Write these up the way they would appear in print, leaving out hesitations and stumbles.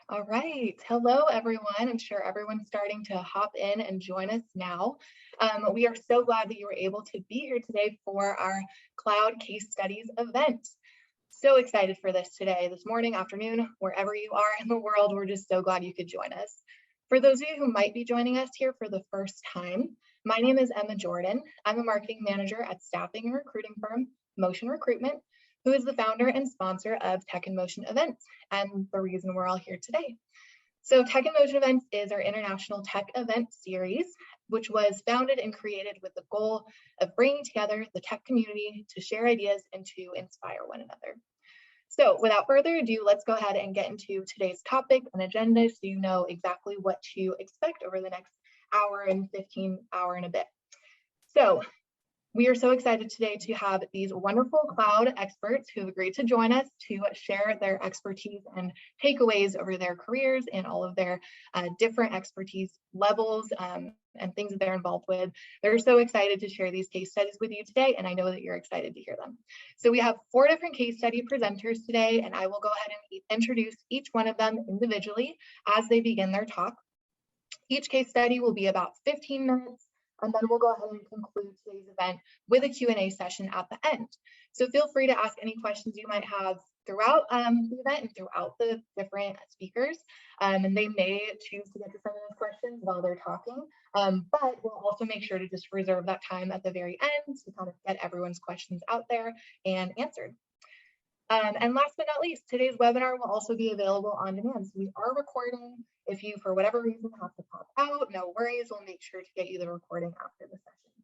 All right. Hello, everyone. I'm sure everyone's starting to hop in and join us now. We are so glad that you were able to be here today for our Cloud Case Studies event. So excited for this today, this morning, afternoon, wherever you are in the world. We're just so glad you could join us. For those of you who might be joining us here for the first time, my name is Emma Jordan. I'm a marketing manager at staffing and recruiting firm, Motion Recruitment, who is the founder and sponsor of Tech in Motion events and the reason we're all here today. So Tech in Motion events is our international tech event series, which was founded and created with the goal of bringing together the tech community to share ideas and to inspire one another. So without further ado, let's go ahead and get into today's topic and agenda so you know exactly what to expect over the next hour and 15 hour and a bit. So we are so excited today to have these wonderful cloud experts who have agreed to join us to share their expertise and takeaways over their careers and all of their different expertise levels and things that they're involved with. They're so excited to share these case studies with you today, and I know that you're excited to hear them. So we have 4 different case study presenters today, and I will go ahead and introduce each one of them individually as they begin their talk. Each case study will be about 15 minutes. And then we'll go ahead and conclude today's event with a Q&A session at the end. So feel free to ask any questions you might have throughout the event and throughout the different speakers. And they may choose to get to some of those questions while they're talking. But we'll also make sure to just reserve that time at the very end to kind of get everyone's questions out there and answered. And last but not least, today's webinar will also be available on demand. So we are recording. If you, for whatever reason, have to pop out, no worries. We'll make sure to get you the recording after the session.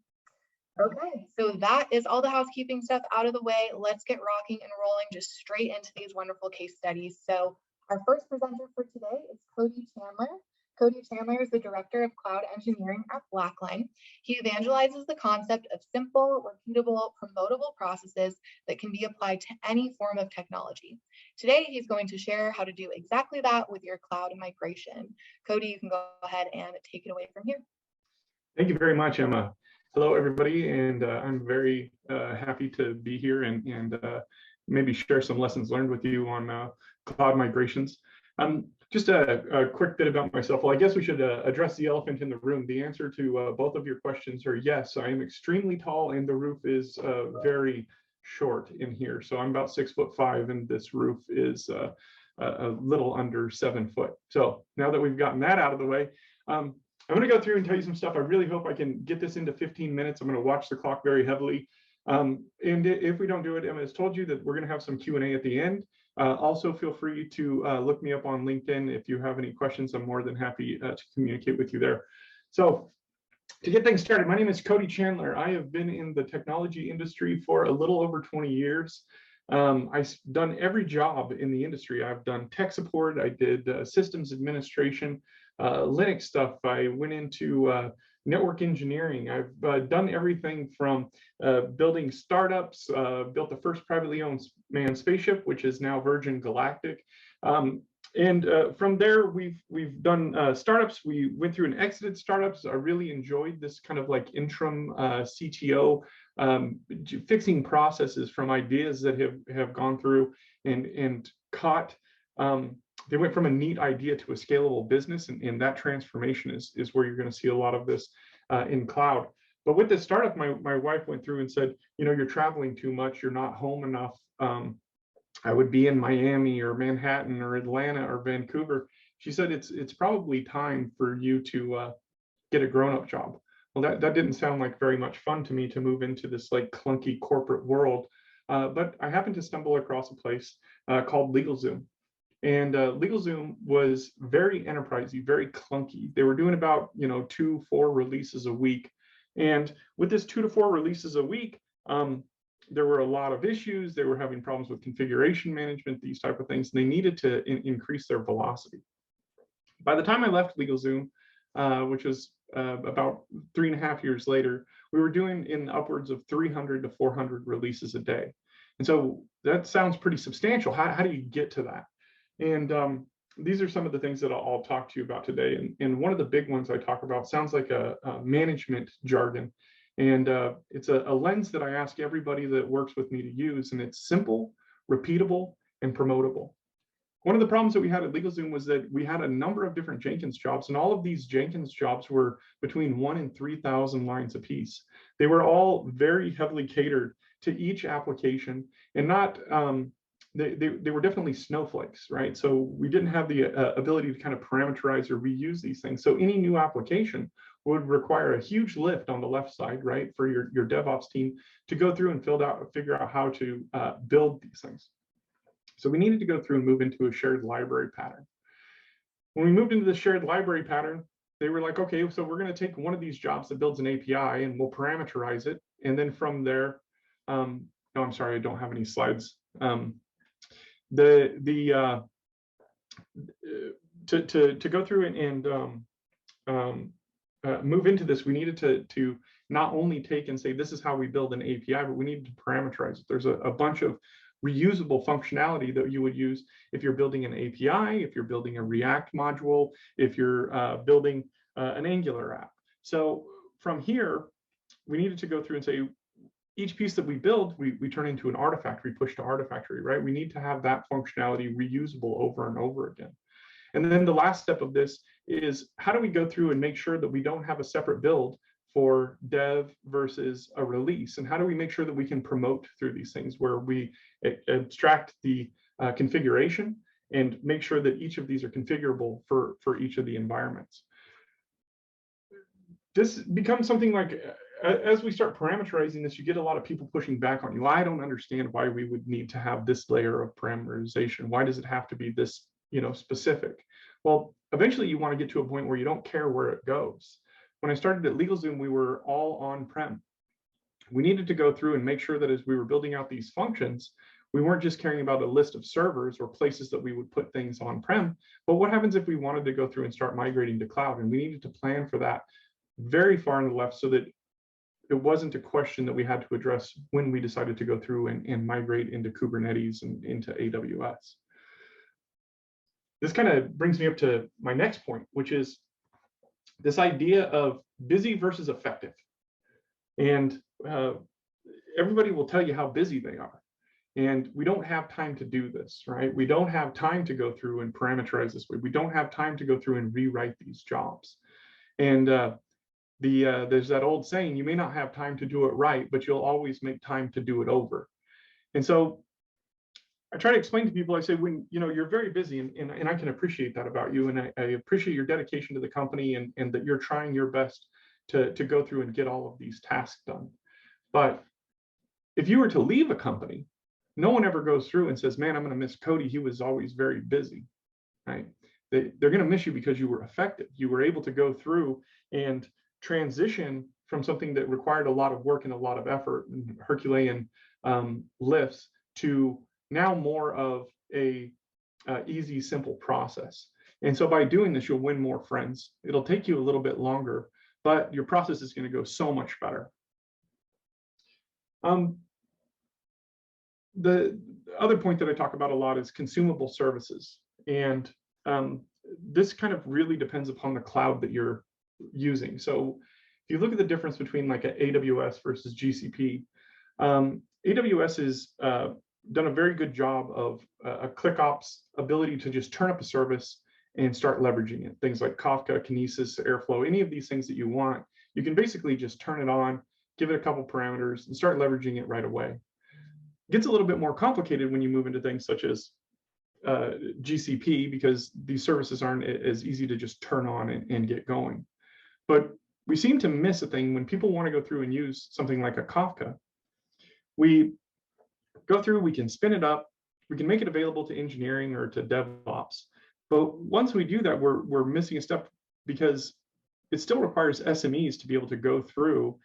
Okay, so that is all the housekeeping stuff out of the way. Let's get rocking and rolling just straight into these wonderful case studies. So our first presenter for today is Cody Chandler. Cody Chandler is the Director of Cloud Engineering at Blackline. He evangelizes the concept of simple, repeatable, promotable processes that can be applied to any form of technology. Today, he's going to share how to do exactly that with your cloud migration. Cody, you can go ahead and take it away from here. Thank you very much, Emma. Hello, everybody, and I'm very happy to be here and maybe share some lessons learned with you on cloud migrations. Just a quick bit about myself. Well, I guess we should address the elephant in the room. The answer to both of your questions are yes. I am extremely tall, and the roof is very short in here. So I'm about 6'5", and this roof is a little under 7 foot. So now that we've gotten that out of the way, I'm going to go through and tell you some stuff. I really hope I can get this into 15 minutes. I'm going to watch the clock very heavily. And if we don't do it, Emma has told you that we're going to have some Q&A at the end. Also, feel free to look me up on LinkedIn. If you have any questions, I'm more than happy to communicate with you there. So to get things started, my name is Cody Chandler. I have been in the technology industry for a little over 20 years. I've done every job in the industry. I've done tech support. I did systems administration, Linux stuff. I went into network engineering. I've done everything from building startups, built the first privately owned manned spaceship, which is now Virgin Galactic. And from there, we've done startups. We went through and exited startups. I really enjoyed this kind of like interim CTO, fixing processes from ideas that have gone through and caught. They went from a neat idea to a scalable business, and that transformation is where you're going to see a lot of this in cloud. But with this startup, my wife went through and said, you know, you're traveling too much, you're not home enough. I would be in Miami or Manhattan or Atlanta or Vancouver. She said, it's probably time for you to get a grown-up job. Well, that didn't sound like very much fun to me to move into this like clunky corporate world. But I happened to stumble across a place called LegalZoom. And LegalZoom was very enterprisey, very clunky. They were doing about 2-4 releases a week. And with this 2 to 4 releases a week, there were a lot of issues. They were having problems with configuration management, these type of things. And they needed to increase their velocity. By the time I left LegalZoom, which was about 3.5 years later, we were doing in upwards of 300 to 400 releases a day. And so that sounds pretty substantial. How do you get to that? And these are some of the things that I'll talk to you about today. And one of the big ones I talk about sounds like a management jargon. And it's a lens that I ask everybody that works with me to use. And it's simple, repeatable, and promotable. one of the problems that we had at LegalZoom was that we had a number of different Jenkins jobs, and all of these Jenkins jobs were between 1 and 3,000 lines apiece. They were all very heavily catered to each application, and not they were definitely snowflakes, right? So we didn't have the ability to kind of parameterize or reuse these things. So any new application would require a huge lift on the left side, right, for your DevOps team to go through and figure out how to build these things. So we needed to go through and move into a shared library pattern. When we moved into the shared library pattern, they were like, okay, so we're going to take one of these jobs that builds an API and we'll parameterize it. And then from there, no, I'm sorry, I don't have any slides. To go through and move into this, we needed to not only take and say, this is how we build an API, but we needed to parameterize it. There's a bunch of reusable functionality that you would use if you're building an API, if you're building a React module, if you're building an Angular app. So from here, we needed to go through and say, each piece that we build, we turn into an artifact, we push to Artifactory, right? We need to have that functionality reusable over and over again. And then the last step of this is, how do we go through and make sure that we don't have a separate build for dev versus a release? And how do we make sure that we can promote through these things where we abstract the configuration and make sure that each of these are configurable for each of the environments? This becomes something like, as we start parameterizing this, you get a lot of people pushing back on you. I don't understand why we would need to have this layer of parameterization. Why does it have to be this, specific? Well, eventually you want to get to a point where you don't care where it goes. When I started at LegalZoom, we were all on-prem. We needed to go through and make sure that as we were building out these functions, we weren't just caring about a list of servers or places that we would put things on-prem, but what happens if we wanted to go through and start migrating to cloud? And we needed to plan for that very far on the left so that it wasn't a question that we had to address when we decided to go through and migrate into Kubernetes and into AWS. This kind of brings me up to my next point, which is this idea of busy versus effective. And everybody will tell you how busy they are. And we don't have time to do this, right? We don't have time to go through and parameterize this way. We don't have time to go through and rewrite these jobs. And there's that old saying, you may not have time to do it right, but you'll always make time to do it over. And so I try to explain to people, I say, when you're very busy, and I can appreciate that about you, and I appreciate your dedication to the company and that you're trying your best to go through and get all of these tasks done. But if you were to leave a company, no one ever goes through and says, man, I'm going to miss Cody. He was always very busy, right? They're going to miss you because you were effective. You were able to go through and transition from something that required a lot of work and a lot of effort and Herculean lifts to now more of a easy, simple process. And so by doing this, you'll win more friends. It'll take you a little bit longer, but your process is going to go so much better. The other point that I talk about a lot is consumable services. And this kind of really depends upon the cloud that you're using. So if you look at the difference between like an AWS versus GCP, AWS has done a very good job of a ClickOps ability to just turn up a service and start leveraging it. Things like Kafka, Kinesis, Airflow, any of these things that you want, you can basically just turn it on, give it a couple parameters, and start leveraging it right away. It gets a little bit more complicated when you move into things such as GCP, because these services aren't as easy to just turn on and get going. But we seem to miss a thing when people want to go through and use something like a Kafka. We go through, we can spin it up, we can make it available to engineering or to DevOps. But once we do that, we're missing a step, because it still requires SMEs to be able to go through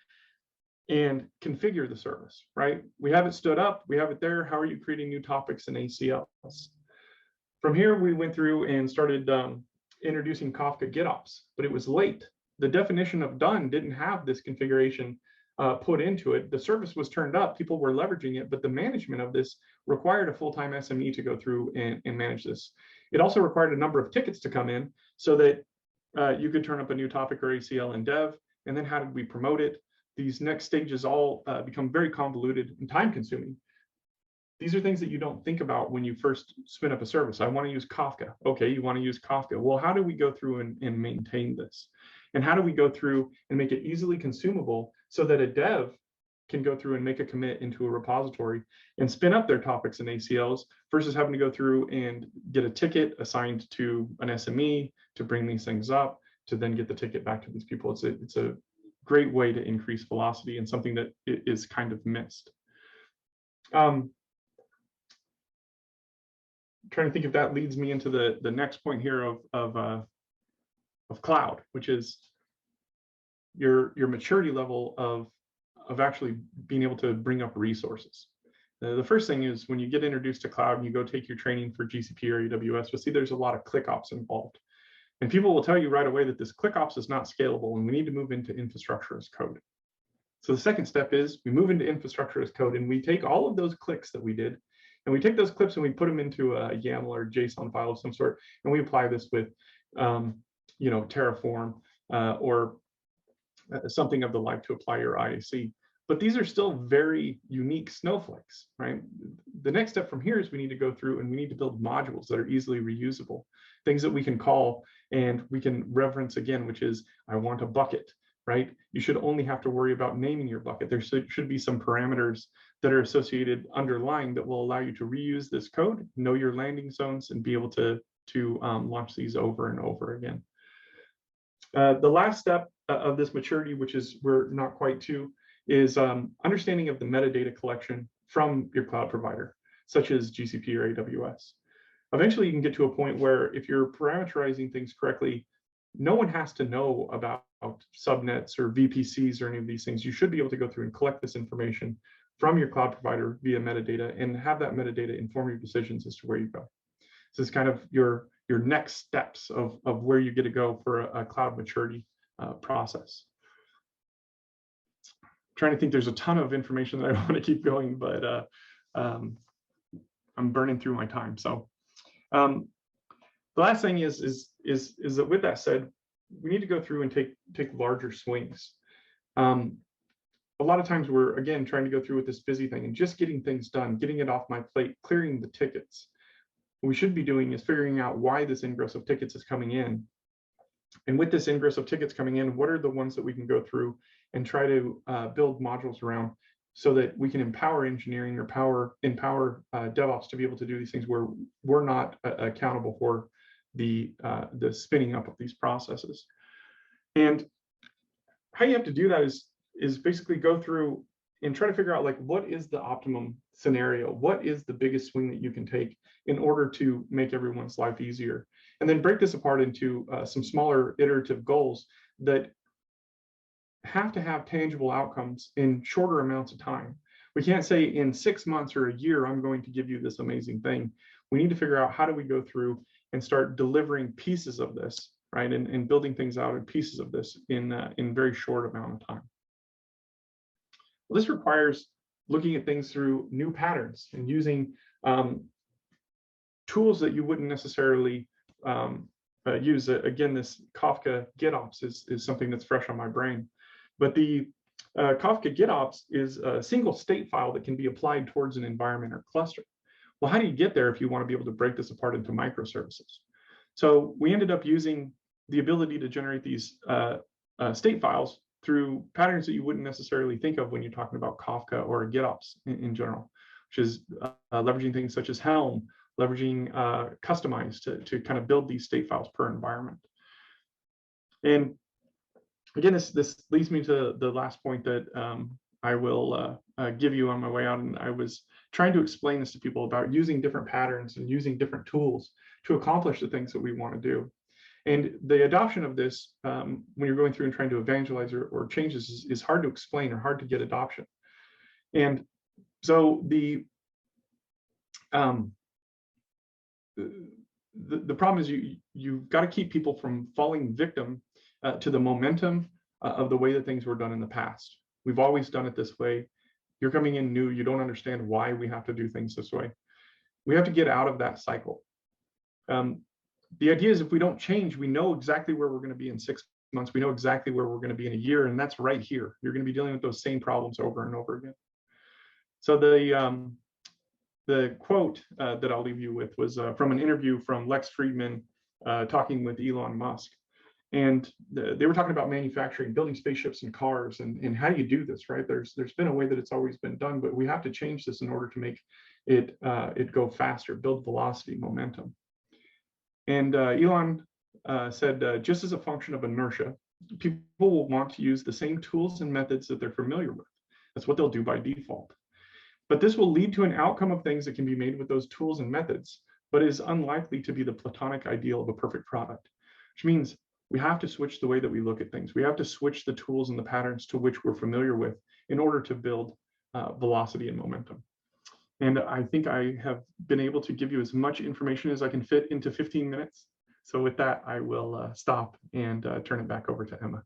and configure the service, right? We have it stood up, we have it there. How are you creating new topics in ACLs? From here, we went through and started introducing Kafka GitOps, but it was late. The definition of done didn't have this configuration put into it. The service was turned up, people were leveraging it, but the management of this required a full-time SME to go through and manage this. It also required a number of tickets to come in so that you could turn up a new topic or ACL in dev, and then how did we promote it? These next stages all become very convoluted and time-consuming. these are things that you don't think about when you first spin up a service. I want to use Kafka. Okay, you want to use Kafka. Well, how do we go through and maintain this? And how do we go through and make it easily consumable so that a dev can go through and make a commit into a repository and spin up their topics and ACLs versus having to go through and get a ticket assigned to an SME to bring these things up, to then get the ticket back to these people. It's a great way to increase velocity and something that is kind of missed. Trying to think if that leads me into the next point here of cloud, which is your maturity level of actually being able to bring up resources. The first thing is when you get introduced to cloud and you go take your training for GCP or AWS, you'll see there's a lot of ClickOps involved. And people will tell you right away that this ClickOps is not scalable and we need to move into infrastructure as code. So the second step is we move into infrastructure as code and we take all of those clicks that we did and we take those clips and we put them into a YAML or JSON file of some sort, and we apply this with, Terraform or something of the like to apply your IAC. But these are still very unique snowflakes, right? The next step from here is we need to go through and we need to build modules that are easily reusable, things that we can call and we can reference again, which is, I want a bucket, right? You should only have to worry about naming your bucket. There should be some parameters that are associated underlying that will allow you to reuse this code, know your landing zones, and be able to launch these over and over again. The last step of this maturity, which is we're not quite to, is understanding of the metadata collection from your cloud provider, such as GCP or AWS. Eventually, you can get to a point where if you're parameterizing things correctly, no one has to know about subnets or VPCs or any of these things. You should be able to go through and collect this information from your cloud provider via metadata and have that metadata inform your decisions as to where you go. So it's kind of your next steps of where you get to go for a cloud maturity process. Trying to think, there's a ton of information that I want to keep going, but I'm burning through my time. So the last thing is that with that said, we need to go through and take larger swings. A lot of times we're, again, trying to go through with this busy thing and just getting things done, getting it off my plate, clearing the tickets. What we should be doing is figuring out why this ingress of tickets is coming in. And with this ingress of tickets coming in, what are the ones that we can go through and try to build modules around so that we can empower engineering or empower DevOps to be able to do these things where we're not accountable for the spinning up of these processes. And how you have to do that is basically go through and try to figure out, like, what is the optimum scenario? What is the biggest swing that you can take in order to make everyone's life easier? And then break this apart into some smaller iterative goals that have to have tangible outcomes in shorter amounts of time. We can't say in 6 months or a year, I'm going to give you this amazing thing. We need to figure out how do we go through and start delivering pieces of this, right? And building things out in pieces of this in very short amount of time. Well, this requires looking at things through new patterns and using tools that you wouldn't necessarily use. Again, this Kafka GitOps is something that's fresh on my brain. But the Kafka GitOps is a single state file that can be applied towards an environment or cluster. Well, how do you get there if you want to be able to break this apart into microservices? So we ended up using the ability to generate these state files through patterns that you wouldn't necessarily think of when you're talking about Kafka or GitOps in general, which is leveraging things such as Helm, leveraging Kustomize to kind of build these state files per environment. And again, this leads me to the last point that I will give you on my way out. And I was trying to explain this to people about using different patterns and using different tools to accomplish the things that we want to do. And the adoption of this, when you're going through and trying to evangelize or change this, is hard to explain or hard to get adoption. And so the problem is you've got to keep people from falling victim to the momentum of the way that things were done in the past. We've always done it this way. You're coming in new, you don't understand why we have to do things this way. We have to get out of that cycle. The idea is if we don't change, we know exactly where we're going to be in 6 months. We know exactly where we're going to be in a year, and that's right here. You're going to be dealing with those same problems over and over again. So the The quote that I'll leave you with was from an interview from Lex Friedman talking with Elon Musk. And they were talking about manufacturing, building spaceships and cars, and how do you do this, right? There's been a way that it's always been done, but we have to change this in order to make it go faster, build velocity, momentum. And Elon said, just as a function of inertia, people will want to use the same tools and methods that they're familiar with. That's what they'll do by default. But this will lead to an outcome of things that can be made with those tools and methods, but is unlikely to be the platonic ideal of a perfect product, which means we have to switch the way that we look at things. We have to switch the tools and the patterns to which we're familiar with in order to build velocity and momentum. And I think I have been able to give you as much information as I can fit into 15 minutes. So with that, I will stop and turn it back over to Emma.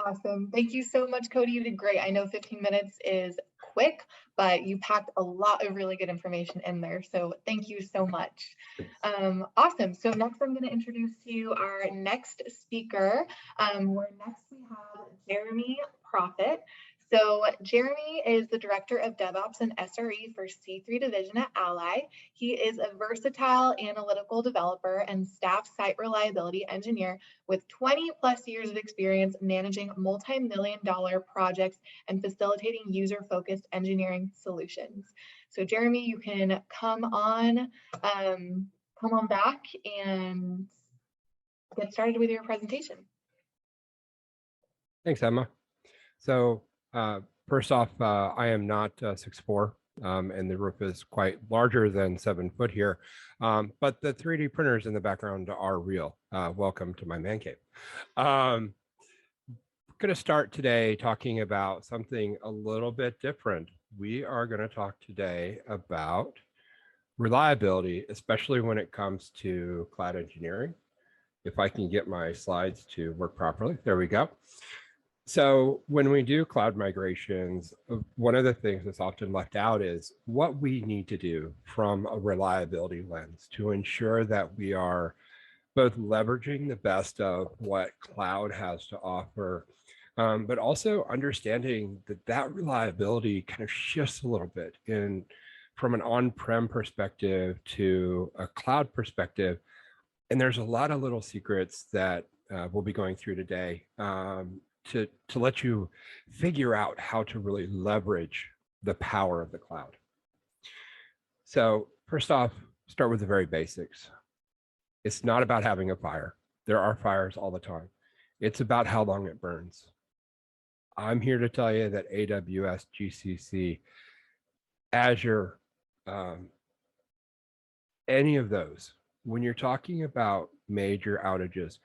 Awesome. Thank you so much, Cody. You did great. I know 15 minutes is quick, but you packed a lot of really good information in there. So thank you so much. Awesome. So next I'm going to introduce to you our next speaker. Where next we have Jeremy Proffitt. So Jeremy is the Director of DevOps and SRE for C3 Division at Ally. He is a versatile analytical developer and staff site reliability engineer with 20 plus years of experience managing multi-million-dollar projects and facilitating user-focused engineering solutions. So Jeremy, you can come on back and get started with your presentation. Thanks, Emma. So first off, I am not 6'4", and the roof is quite larger than 7 foot here, but the 3D printers in the background are real. Welcome to my man cave. I'm going to start today talking about something a little bit different. We are going to talk today about reliability, especially when it comes to cloud engineering. If I can get my slides to work properly, there we go. So when we do cloud migrations, one of the things that's often left out is what we need to do from a reliability lens to ensure that we are both leveraging the best of what cloud has to offer, but also understanding that that reliability kind of shifts a little bit from an on-prem perspective to a cloud perspective. And there's a lot of little secrets that we'll be going through today to let you figure out how to really leverage the power of the cloud. So first off, start with the very basics. It's not about having a fire. There are fires all the time. It's about how long it burns. I'm here to tell you that AWS, GCC, Azure, any of those, when you're talking about major outages,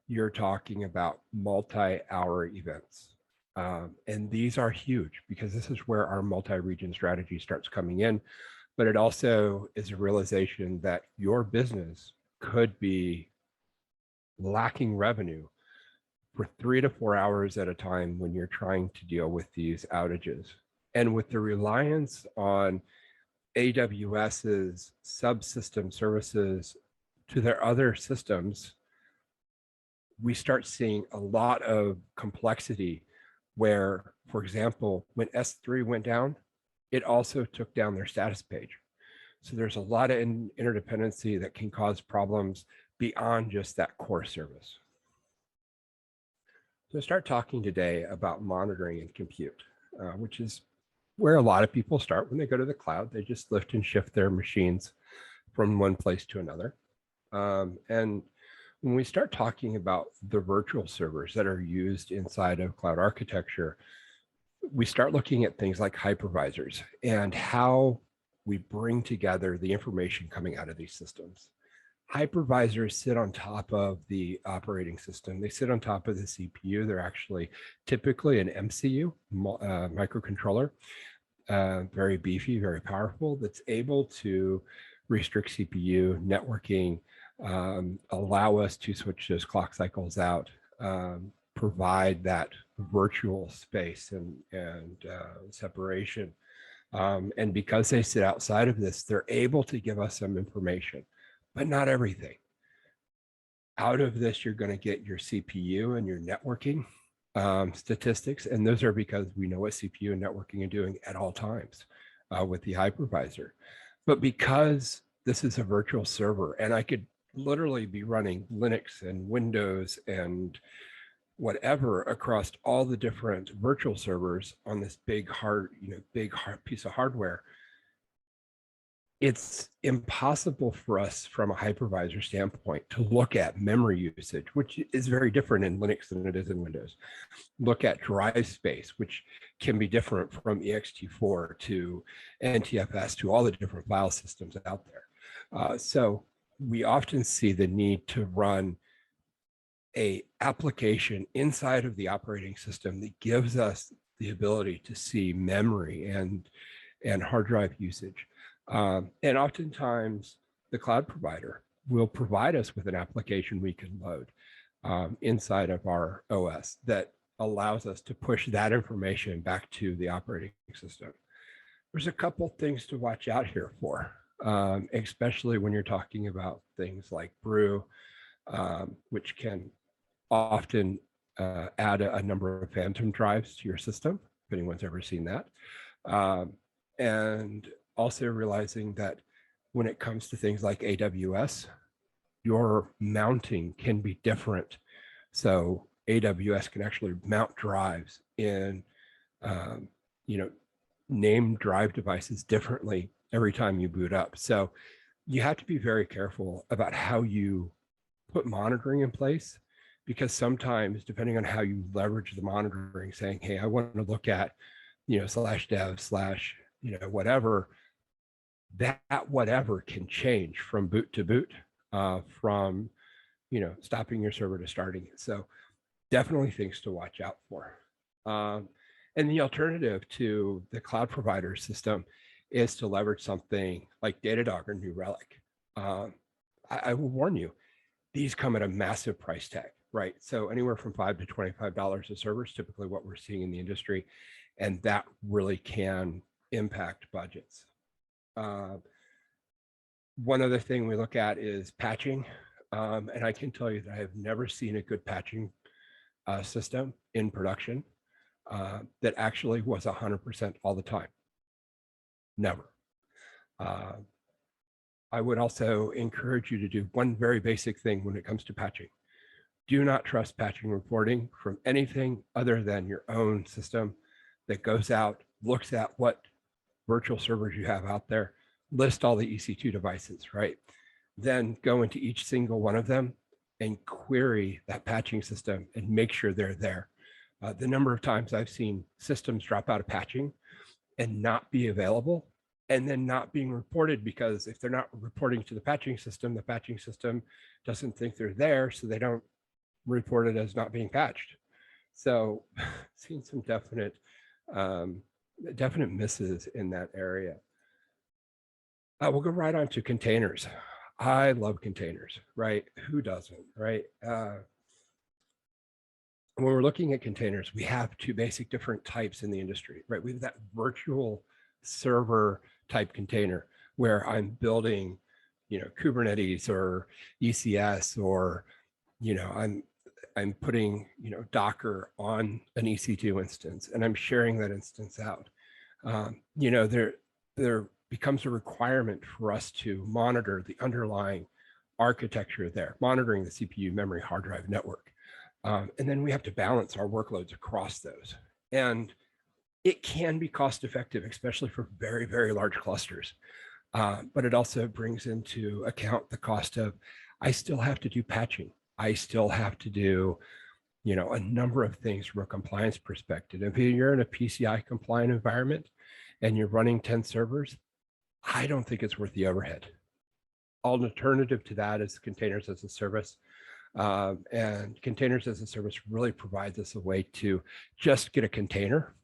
you're talking about multi-hour events. And these are huge because this is where our multi-region strategy starts coming in. But it also is a realization that your business could be lacking revenue for 3 to 4 hours at a time when you're trying to deal with these outages. And with the reliance on AWS's subsystem services to their other systems, we start seeing a lot of complexity where, for example, when S3 went down, it also took down their status page. So there's a lot of interdependency that can cause problems beyond just that core service. So start talking today about monitoring and compute, which is where a lot of people start when they go to the cloud. They just lift and shift their machines from one place to another. And when we start talking about the virtual servers that are used inside of cloud architecture, we start looking at things like hypervisors and how we bring together the information coming out of these systems. Hypervisors sit on top of the operating system. They sit on top of the CPU. They're actually typically an MCU, microcontroller, very beefy, very powerful, that's able to restrict CPU, networking, allow us to switch those clock cycles out, provide that virtual space and separation. And because they sit outside of this, they're able to give us some information, but not everything. Out of this, you're going to get your CPU and your networking statistics. And those are because we know what CPU and networking are doing at all times. with the hypervisor. But because this is a virtual server and I could literally be running Linux and Windows and whatever across all the different virtual servers on this big piece of hardware, it's impossible for us from a hypervisor standpoint to look at memory usage, which is very different in Linux than it is in Windows. Look at drive space, which can be different from ext4 to NTFS to all the different file systems out there. So we often see the need to run a application inside of the operating system that gives us the ability to see memory and hard drive usage. And oftentimes the cloud provider will provide us with an application we can load inside of our OS that allows us to push that information back to the operating system. There's a couple things to watch out here for, especially when you're talking about things like brew, which can often add a number of phantom drives to your system, if anyone's ever seen that. And also realizing that when it comes to things like AWS, your mounting can be different. So AWS can actually mount drives in, name drive devices differently every time you boot up. So you have to be very careful about how you put monitoring in place, because sometimes depending on how you leverage the monitoring, saying, hey, I want to look at, /dev/ whatever, that whatever can change from boot to boot, from stopping your server to starting it. So definitely things to watch out for. And the alternative to the cloud provider system is to leverage something like Datadog or New Relic. I will warn you, these come at a massive price tag, right? So anywhere from $5 to $25 a server is typically what we're seeing in the industry, and that really can impact budgets. One other thing we look at is patching. And I can tell you that I have never seen a good patching system in production that actually was 100% all the time. Never. I would also encourage you to do one very basic thing when it comes to patching. Do not trust patching reporting from anything other than your own system that goes out, looks at what virtual servers you have out there, list all the EC2 devices, right? Then go into each single one of them and query that patching system and make sure they're there. The number of times I've seen systems drop out of patching and not be available, and then not being reported, because if they're not reporting to the patching system doesn't think they're there, so they don't report it as not being patched. So seen some definite misses in that area. We'll go right on to containers. I love containers, right? Who doesn't, right? When we're looking at containers, we have two basic different types in the industry, right? We have that virtual server type container where I'm building, Kubernetes or ECS, or, I'm putting, Docker on an EC2 instance, and I'm sharing that instance out. There becomes a requirement for us to monitor the underlying architecture there, monitoring the CPU, memory, hard drive network. And then we have to balance our workloads across those. And it can be cost effective, especially for very, very large clusters. But it also brings into account the cost of, I still have to do patching. I still have to do, a number of things from a compliance perspective. If you're in a PCI compliant environment and you're running 10 servers, I don't think it's worth the overhead. Alternative to that is containers as a service. And containers as a service really provides us a way to just get a container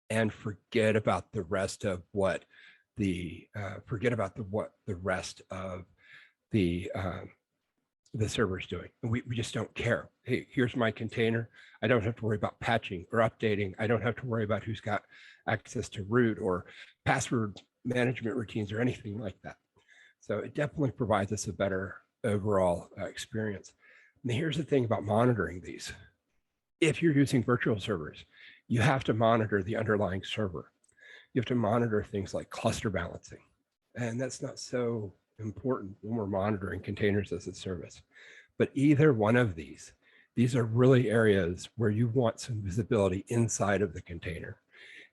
and forget about the rest of what the rest of the server's doing. And we just don't care. Hey, here's my container. I don't have to worry about patching or updating. I don't have to worry about who's got access to root or password management routines or anything like that. So it definitely provides us a better overall experience. And here's the thing about monitoring these. If you're using virtual servers, you have to monitor the underlying server. You have to monitor things like cluster balancing. And that's not so important when we're monitoring containers as a service. But either one of these are really areas where you want some visibility inside of the container.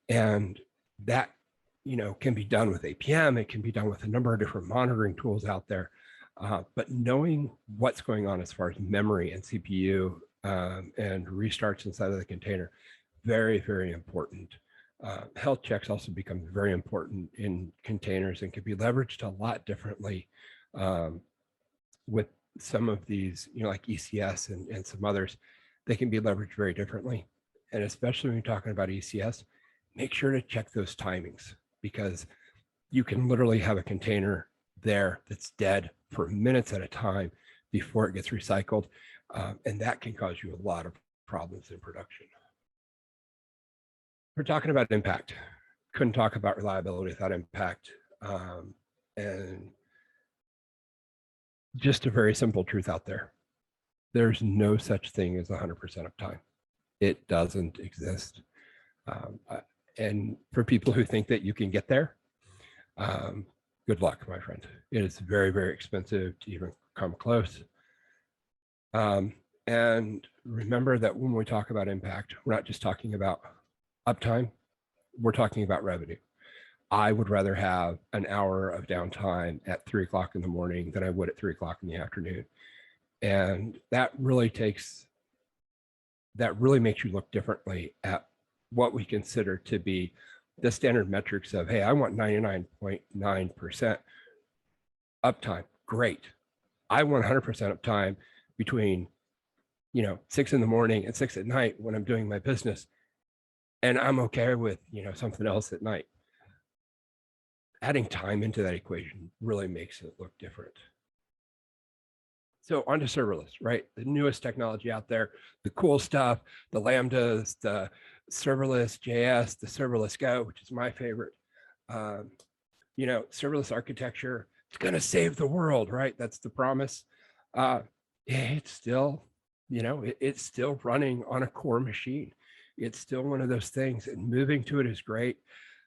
And that, can be done with APM. It can be done with a number of different monitoring tools out there. But knowing what's going on as far as memory and CPU and restarts inside of the container, very, very important. Health checks also become very important in containers and can be leveraged a lot differently with some of these, like ECS and some others. They can be leveraged very differently. And especially when you're talking about ECS, make sure to check those timings, because you can literally have a container there that's dead for minutes at a time before it gets recycled. And that can cause you a lot of problems in production. We're talking about impact. Couldn't talk about reliability without impact. And just a very simple truth out there. There's no such thing as 100% uptime. It doesn't exist. And for people who think that you can get there, good luck, my friend. It is very, very expensive to even come close. And remember that when we talk about impact, we're not just talking about uptime, we're talking about revenue. I would rather have an hour of downtime at 3 o'clock in the morning than I would at 3 o'clock in the afternoon. And that really makes you look differently at what we consider to be the standard metrics of, hey, I want 99.9% uptime. Great. I want 100% uptime between 6 in the morning and 6 at night when I'm doing my business. And I'm okay with, something else at night. Adding time into that equation really makes it look different. So onto serverless, right? The newest technology out there, the cool stuff, the Lambdas, the serverless JS, the serverless Go, which is my favorite. Serverless architecture, it's going to save the world, right? That's the promise. It's still, it's still running on a core machine. It's still one of those things, and moving to it is great.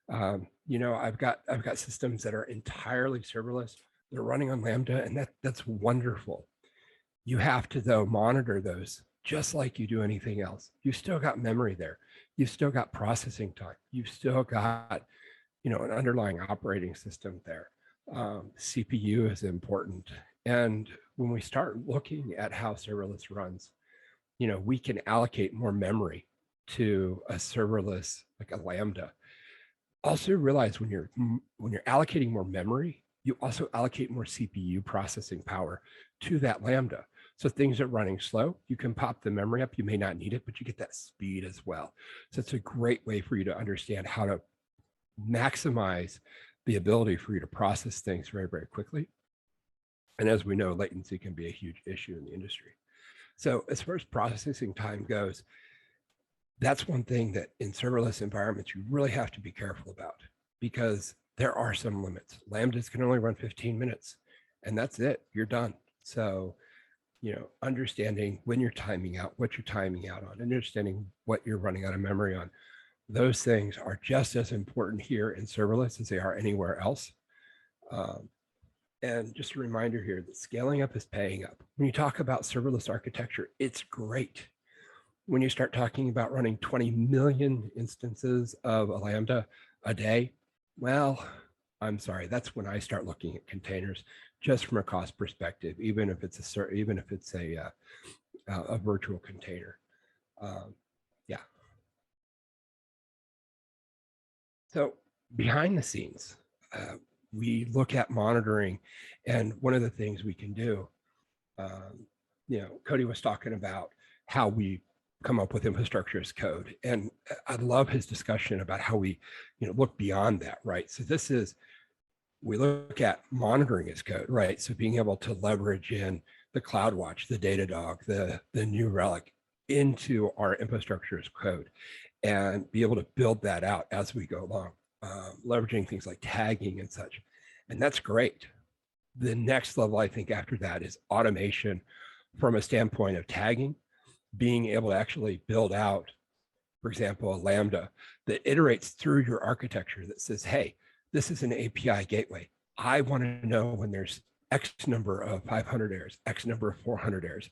I've got systems that are entirely serverless. They're running on Lambda, and that's wonderful. You have to, though, monitor those just like you do anything else. You've still got memory there. You've still got processing time. You've still got, an underlying operating system there. CPU is important. And when we start looking at how serverless runs, we can allocate more memory to a serverless, like a Lambda. Also realize when you're allocating more memory, you also allocate more CPU processing power to that Lambda. So things are running slow, you can pop the memory up. You may not need it, but you get that speed as well. So it's a great way for you to understand how to maximize the ability for you to process things very, very quickly. And as we know, latency can be a huge issue in the industry. So as far as processing time goes, that's one thing that in serverless environments, you really have to be careful about, because there are some limits. Lambdas can only run 15 minutes and that's it, you're done. So, understanding when you're timing out, what you're timing out on, understanding what you're running out of memory on, those things are just as important here in serverless as they are anywhere else. And just a reminder here that scaling up is paying up. When you talk about serverless architecture, it's great. When you start talking about running 20 million instances of a Lambda a day, well, I'm sorry, that's when I start looking at containers just from a cost perspective, even if it's a virtual container. Yeah. So behind the scenes, we look at monitoring, and one of the things we can do, Cody was talking about how we come up with infrastructure as code. And I love his discussion about how we, look beyond that, right? So we look at monitoring as code, right? So being able to leverage in the CloudWatch, the Datadog, the New Relic into our infrastructure as code, and be able to build that out as we go along, leveraging things like tagging and such. And that's great. The next level, I think, after that is automation from a standpoint of tagging, being able to actually build out for example, a Lambda that iterates through your architecture that says, hey, this is an API gateway. I want to know when there's X number of 500 errors, X number of 400 errors.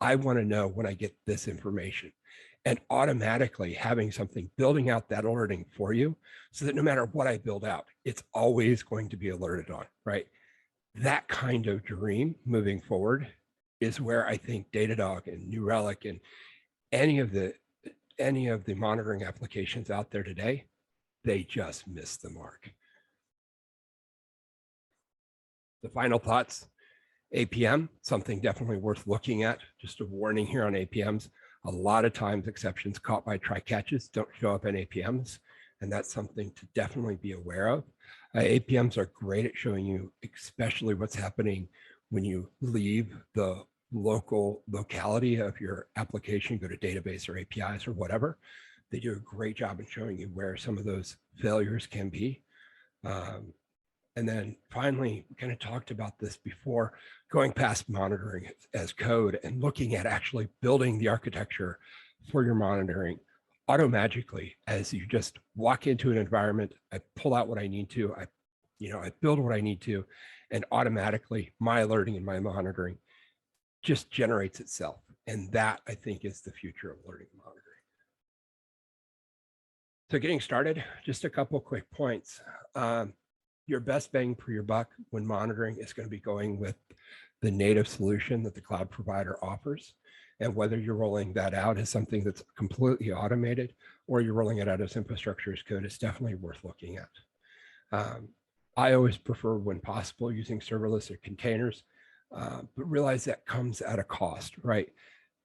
I want to know when I get this information. And automatically having something building out that alerting for you so that no matter what I build out, it's always going to be alerted on, right? That kind of dream moving forward is where I think Datadog and New Relic and any of the monitoring applications out there today, they just missed the mark. The final thoughts, APM, something definitely worth looking at. Just a warning here on APMs. A lot of times exceptions caught by try-catches don't show up in APMs, and that's something to definitely be aware of. APMs are great at showing you especially what's happening when you leave the locality of your application, go to database or APIs or whatever. They do a great job in showing you where some of those failures can be. And then finally, we kind of talked about this before, going past monitoring as code and looking at actually building the architecture for your monitoring automagically as you just walk into an environment. I pull out what I need to, I build what I need to, and automatically my alerting and my monitoring just generates itself. And that, I think, is the future of alerting and monitoring. So getting started, just a couple quick points. Your best bang for your buck when monitoring is going to be going with the native solution that the cloud provider offers. And whether you're rolling that out as something that's completely automated or you're rolling it out as infrastructure as code, it's definitely worth looking at. I always prefer, when possible, using serverless or containers, but realize that comes at a cost, right?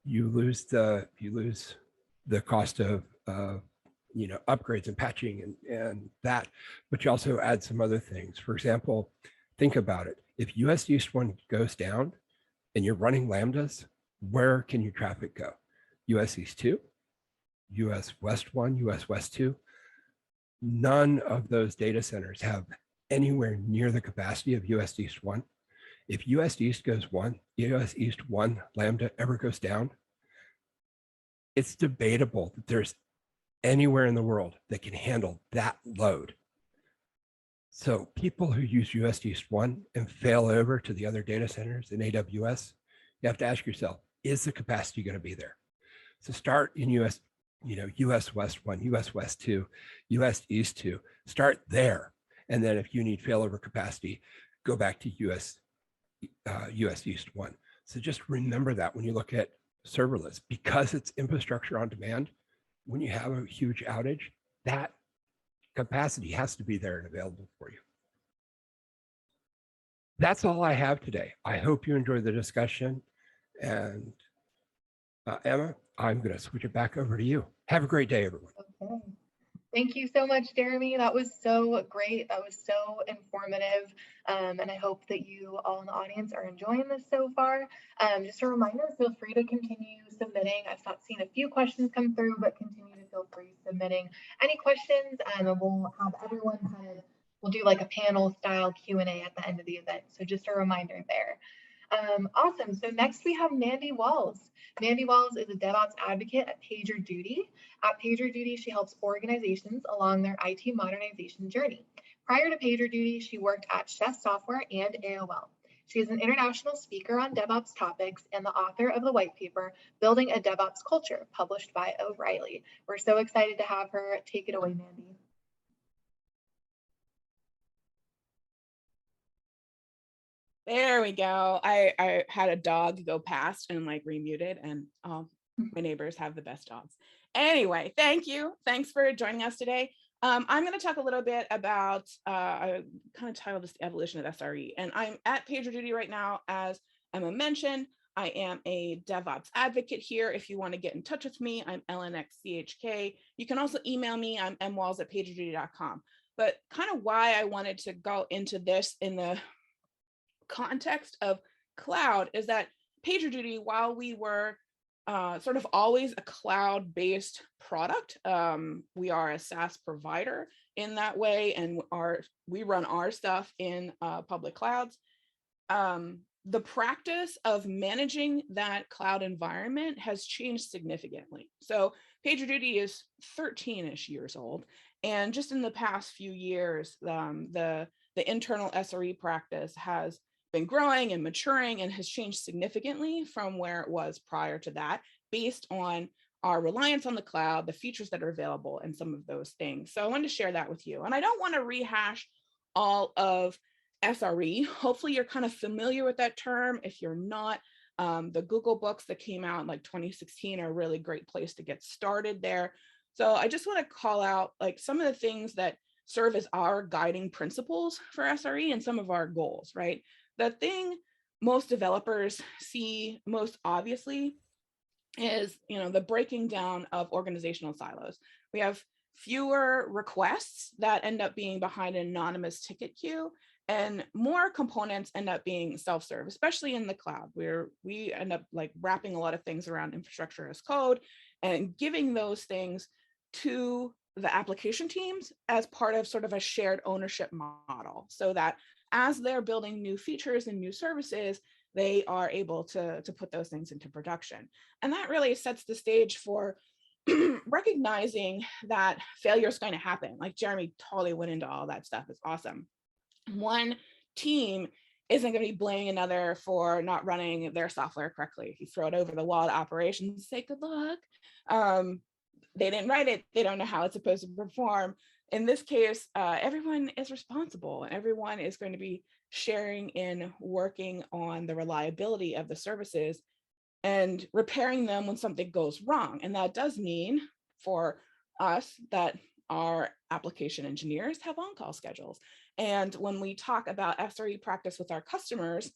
You lose the cost of upgrades and patching and that, but you also add some other things. For example, think about it. If US East 1 goes down and you're running Lambdas, where can your traffic go? US East 2, US West 1, US West 2. None of those data centers have anywhere near the capacity of US East 1. If US East US East 1 Lambda ever goes down, it's debatable that there's anywhere in the world that can handle that load. So people who use US East 1 and fail over to the other data centers in AWS, you have to ask yourself, is the capacity going to be there? So start in US West 1, US West 2, US East 2, start there. And then if you need failover capacity, go back to US East 1. So just remember that when you look at serverless, because it's infrastructure on demand, when you have a huge outage, that capacity has to be there and available for you. That's all I have today. I hope you enjoyed the discussion. And Emma, I'm going to switch it back over to you. Have a great day, everyone. Okay. Thank you so much, Jeremy. That was so great. That was so informative. And I hope that you all in the audience are enjoying this so far. Just a reminder, feel free to continue submitting. I've seen a few questions come through, but continue to feel free submitting any questions. And we'll have everyone we'll do like a panel style Q&A at the end of the event. So just a reminder there. Awesome. So next we have Mandi Walls. Mandi Walls is a DevOps advocate at PagerDuty. At PagerDuty, she helps organizations along their IT modernization journey. Prior to PagerDuty, she worked at Chef Software and AOL. She is an international speaker on DevOps topics and the author of the white paper, Building a DevOps Culture, published by O'Reilly. We're so excited to have her. Take it away, Mandi. There we go. I had a dog go past and like remuted, and my neighbors have the best dogs. Anyway, thank you. Thanks for joining us today. I'm going to talk a little bit about, I kind of titled this the evolution of SRE, and I'm at PagerDuty right now. As Emma mentioned, I am a DevOps advocate here. If you want to get in touch with me, I'm LNXCHK. You can also email me. I'm mwalls@pagerduty.com. But kind of why I wanted to go into this in the context of cloud is that PagerDuty, while we were sort of always a cloud-based product, we are a SaaS provider in that way, and we run our stuff in public clouds. the practice of managing that cloud environment has changed significantly. So PagerDuty is 13-ish years old. And just in the past few years, the internal SRE practice has been growing and maturing and has changed significantly from where it was prior to that, based on our reliance on the cloud, the features that are available, and some of those things. So I wanted to share that with you. And I don't want to rehash all of SRE. Hopefully you're kind of familiar with that term. If you're not, the Google books that came out in like 2016 are a really great place to get started there. So I just want to call out like some of the things that serve as our guiding principles for SRE and some of our goals, right? The thing most developers see most obviously is, the breaking down of organizational silos. We have fewer requests that end up being behind an anonymous ticket queue, and more components end up being self-serve, especially in the cloud, where we end up like wrapping a lot of things around infrastructure as code and giving those things to the application teams as part of sort of a shared ownership model, so that as they're building new features and new services, they are able to put those things into production. And that really sets the stage for recognizing that failure is going to happen. Like Jeremy totally went into all that stuff. It's awesome. One team isn't going to be blaming another for not running their software correctly. If you throw it over the wall to operations, say good luck. They didn't write it. They don't know how it's supposed to perform. In this case, everyone is responsible, and everyone is going to be sharing in working on the reliability of the services and repairing them when something goes wrong. And that does mean for us that our application engineers have on-call schedules. And when we talk about SRE practice with our customers,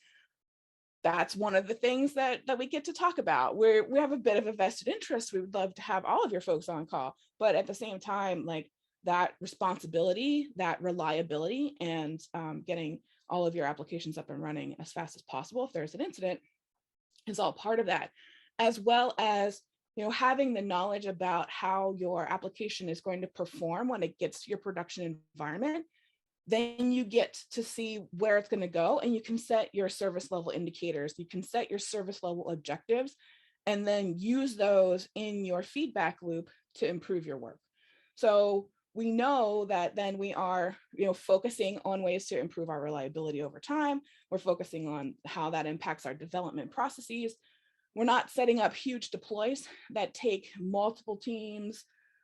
that's one of the things that we get to talk about. We have a bit of a vested interest. We would love to have all of your folks on call, but at the same time, like that responsibility, that reliability, and getting all of your applications up and running as fast as possible if there's an incident is all part of that, as well as having the knowledge about how your application is going to perform when it gets to your production environment. Then you get to see where it's going to go, and you can set your service level indicators, you can set your service level objectives, and then use those in your feedback loop to improve your work. So we know that then we are focusing on ways to improve our reliability over time. We're focusing on how that impacts our development processes. We're not setting up huge deploys that take multiple teams,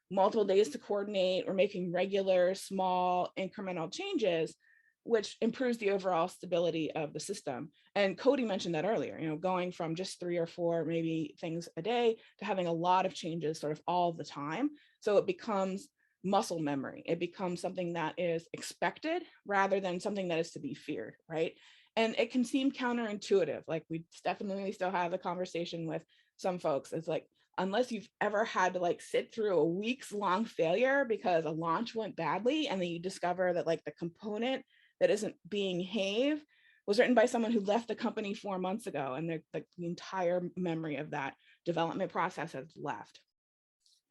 multiple days to coordinate. We're making regular, small, incremental changes, which improves the overall stability of the system. And Cody mentioned that earlier, going from just 3 or 4 maybe things a day to having a lot of changes sort of all the time. So it becomes muscle memory. It becomes something that is expected rather than something that is to be feared, right? And it can seem counterintuitive. Like we definitely still have a conversation with some folks. It's like, unless you've ever had to like sit through a week's long failure because a launch went badly, and then you discover that like the component that isn't being behave was written by someone who left the company 4 months ago, and the entire memory of that development process has left.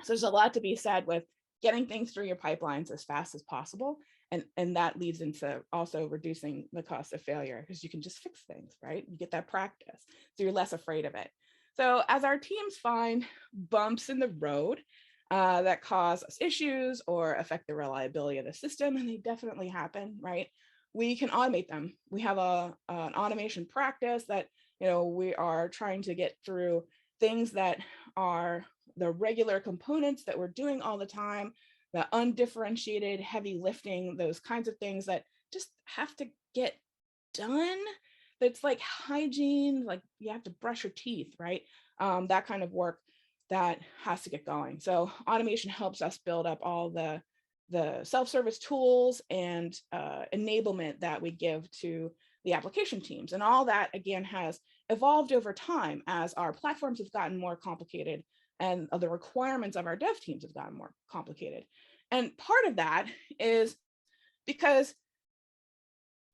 So there's a lot to be said with getting things through your pipelines as fast as possible. And that leads into also reducing the cost of failure, because you can just fix things, right? You get that practice, so you're less afraid of it. So as our teams find bumps in the road that cause us issues or affect the reliability of the system, and they definitely happen, right? We can automate them. We have an automation practice that, we are trying to get through things that are the regular components that we're doing all the time, the undifferentiated heavy lifting, those kinds of things that just have to get done. That's like hygiene, like you have to brush your teeth, right? That kind of work that has to get going. So automation helps us build up all the self-service tools and enablement that we give to the application teams. And all that, again, has evolved over time as our platforms have gotten more complicated and the requirements of our dev teams have gotten more complicated. And part of that is because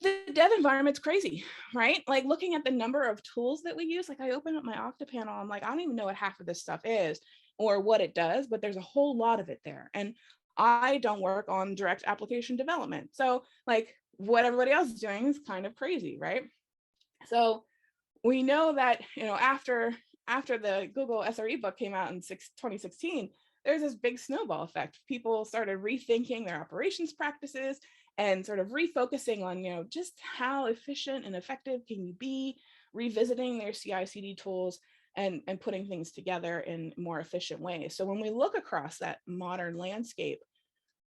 the dev environment's crazy, right? Like looking at the number of tools that we use, like I open up my Okta panel, I'm like, I don't even know what half of this stuff is or what it does, but there's a whole lot of it there. And I don't work on direct application development. So like what everybody else is doing is kind of crazy, right? So we know that, after the Google SRE book came out in 2016, there's this big snowball effect. People started rethinking their operations practices and sort of refocusing on, just how efficient and effective can you be, revisiting their CI/CD tools and putting things together in more efficient ways. So when we look across that modern landscape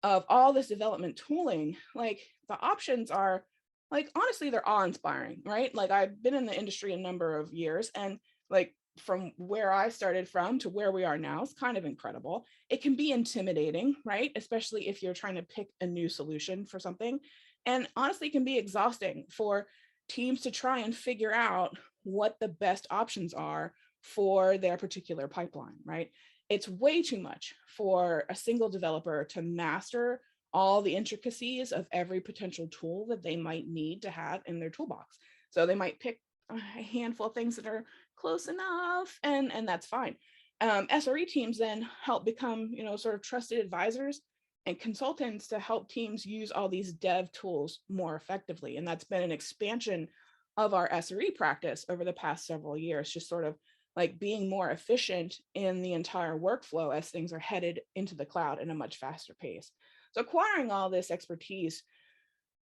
of all this development tooling, like the options are, like, honestly, they're awe-inspiring, right? Like, I've been in the industry a number of years, and like from where I started from to where we are now is kind of incredible. It can be intimidating, right? Especially if you're trying to pick a new solution for something. And honestly, it can be exhausting for teams to try and figure out what the best options are for their particular pipeline, right? It's way too much for a single developer to master all the intricacies of every potential tool that they might need to have in their toolbox. So they might pick a handful of things that are close enough, and that's fine. SRE teams then help become, sort of trusted advisors and consultants to help teams use all these dev tools more effectively. And that's been an expansion of our SRE practice over the past several years, just sort of like being more efficient in the entire workflow as things are headed into the cloud in a much faster pace. So acquiring all this expertise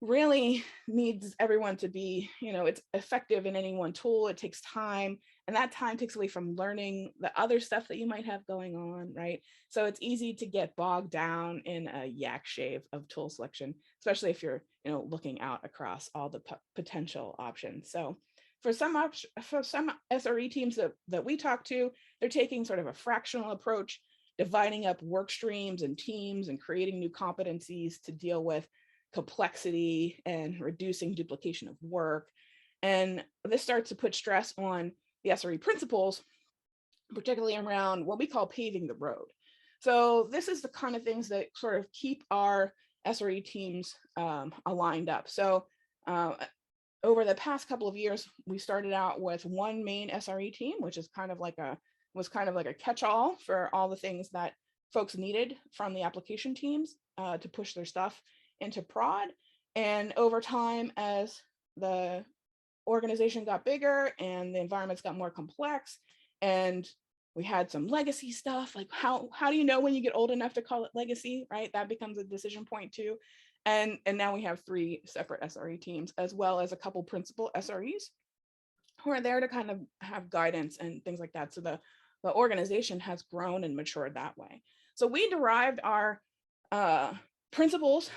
really needs everyone to be, it's effective in any one tool. It takes time, and that time takes away from learning the other stuff that you might have going on, right? So it's easy to get bogged down in a yak shave of tool selection, especially if you're, looking out across all the potential options. So for some SRE teams that we talk to, they're taking sort of a fractional approach, dividing up work streams and teams and creating new competencies to deal with complexity and reducing duplication of work. And this starts to put stress on the SRE principles, particularly around what we call paving the road. So this is the kind of things that sort of keep our SRE teams aligned up. So over the past couple of years, we started out with one main SRE team, which is kind of like a catch-all for all the things that folks needed from the application teams to push their stuff into prod. And over time, as the organization got bigger and the environments got more complex, and we had some legacy stuff, like how do you know when you get old enough to call it legacy, right? That becomes a decision point too. And now we have 3 separate SRE teams, as well as a couple principal SREs who are there to kind of have guidance and things like that. So the organization has grown and matured that way. So we derived our principles,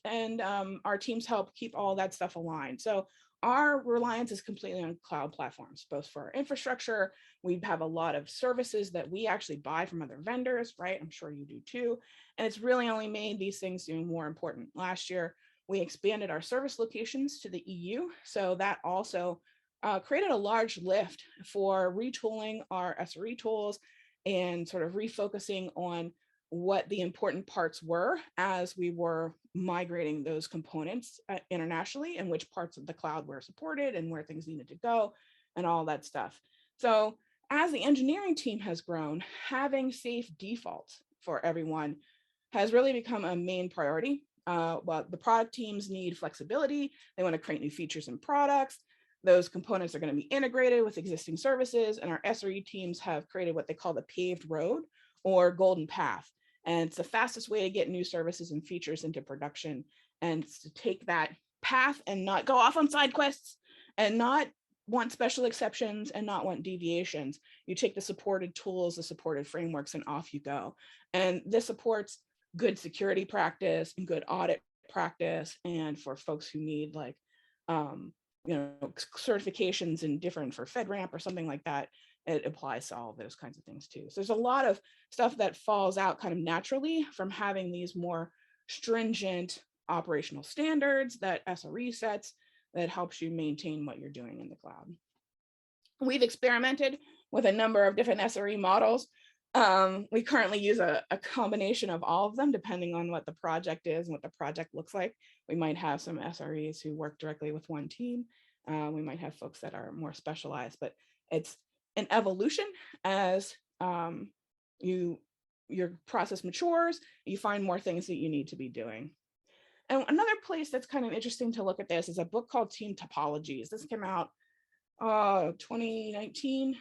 and our teams help keep all that stuff aligned. So our reliance is completely on cloud platforms, both for our infrastructure. We have a lot of services that we actually buy from other vendors, right? I'm sure you do too. And it's really only made these things more important. Last year, we expanded our service locations to the EU. So that also created a large lift for retooling our SRE tools and sort of refocusing on what the important parts were as we were migrating those components internationally, and which parts of the cloud were supported and where things needed to go and all that stuff. So as the engineering team has grown, having safe defaults for everyone has really become a main priority. But the product teams need flexibility. They want to create new features and products. Those components are going to be integrated with existing services, and our SRE teams have created what they call the paved road or golden path. And it's the fastest way to get new services and features into production, and to take that path and not go off on side quests and not want special exceptions and not want deviations. You take the supported tools, the supported frameworks, and off you go. And this supports good security practice and good audit practice. And for folks who need like, certifications and different for FedRAMP or something like that, it applies to all of those kinds of things too. So there's a lot of stuff that falls out kind of naturally from having these more stringent operational standards that SRE sets that helps you maintain what you're doing in the cloud. We've experimented with a number of different SRE models. We currently use a combination of all of them, depending on what the project is and what the project looks like. We might have some SREs who work directly with one team. We might have folks that are more specialized, but it's an evolution as your process matures, you find more things that you need to be doing. And another place that's kind of interesting to look at this is a book called Team Topologies. This came out 2019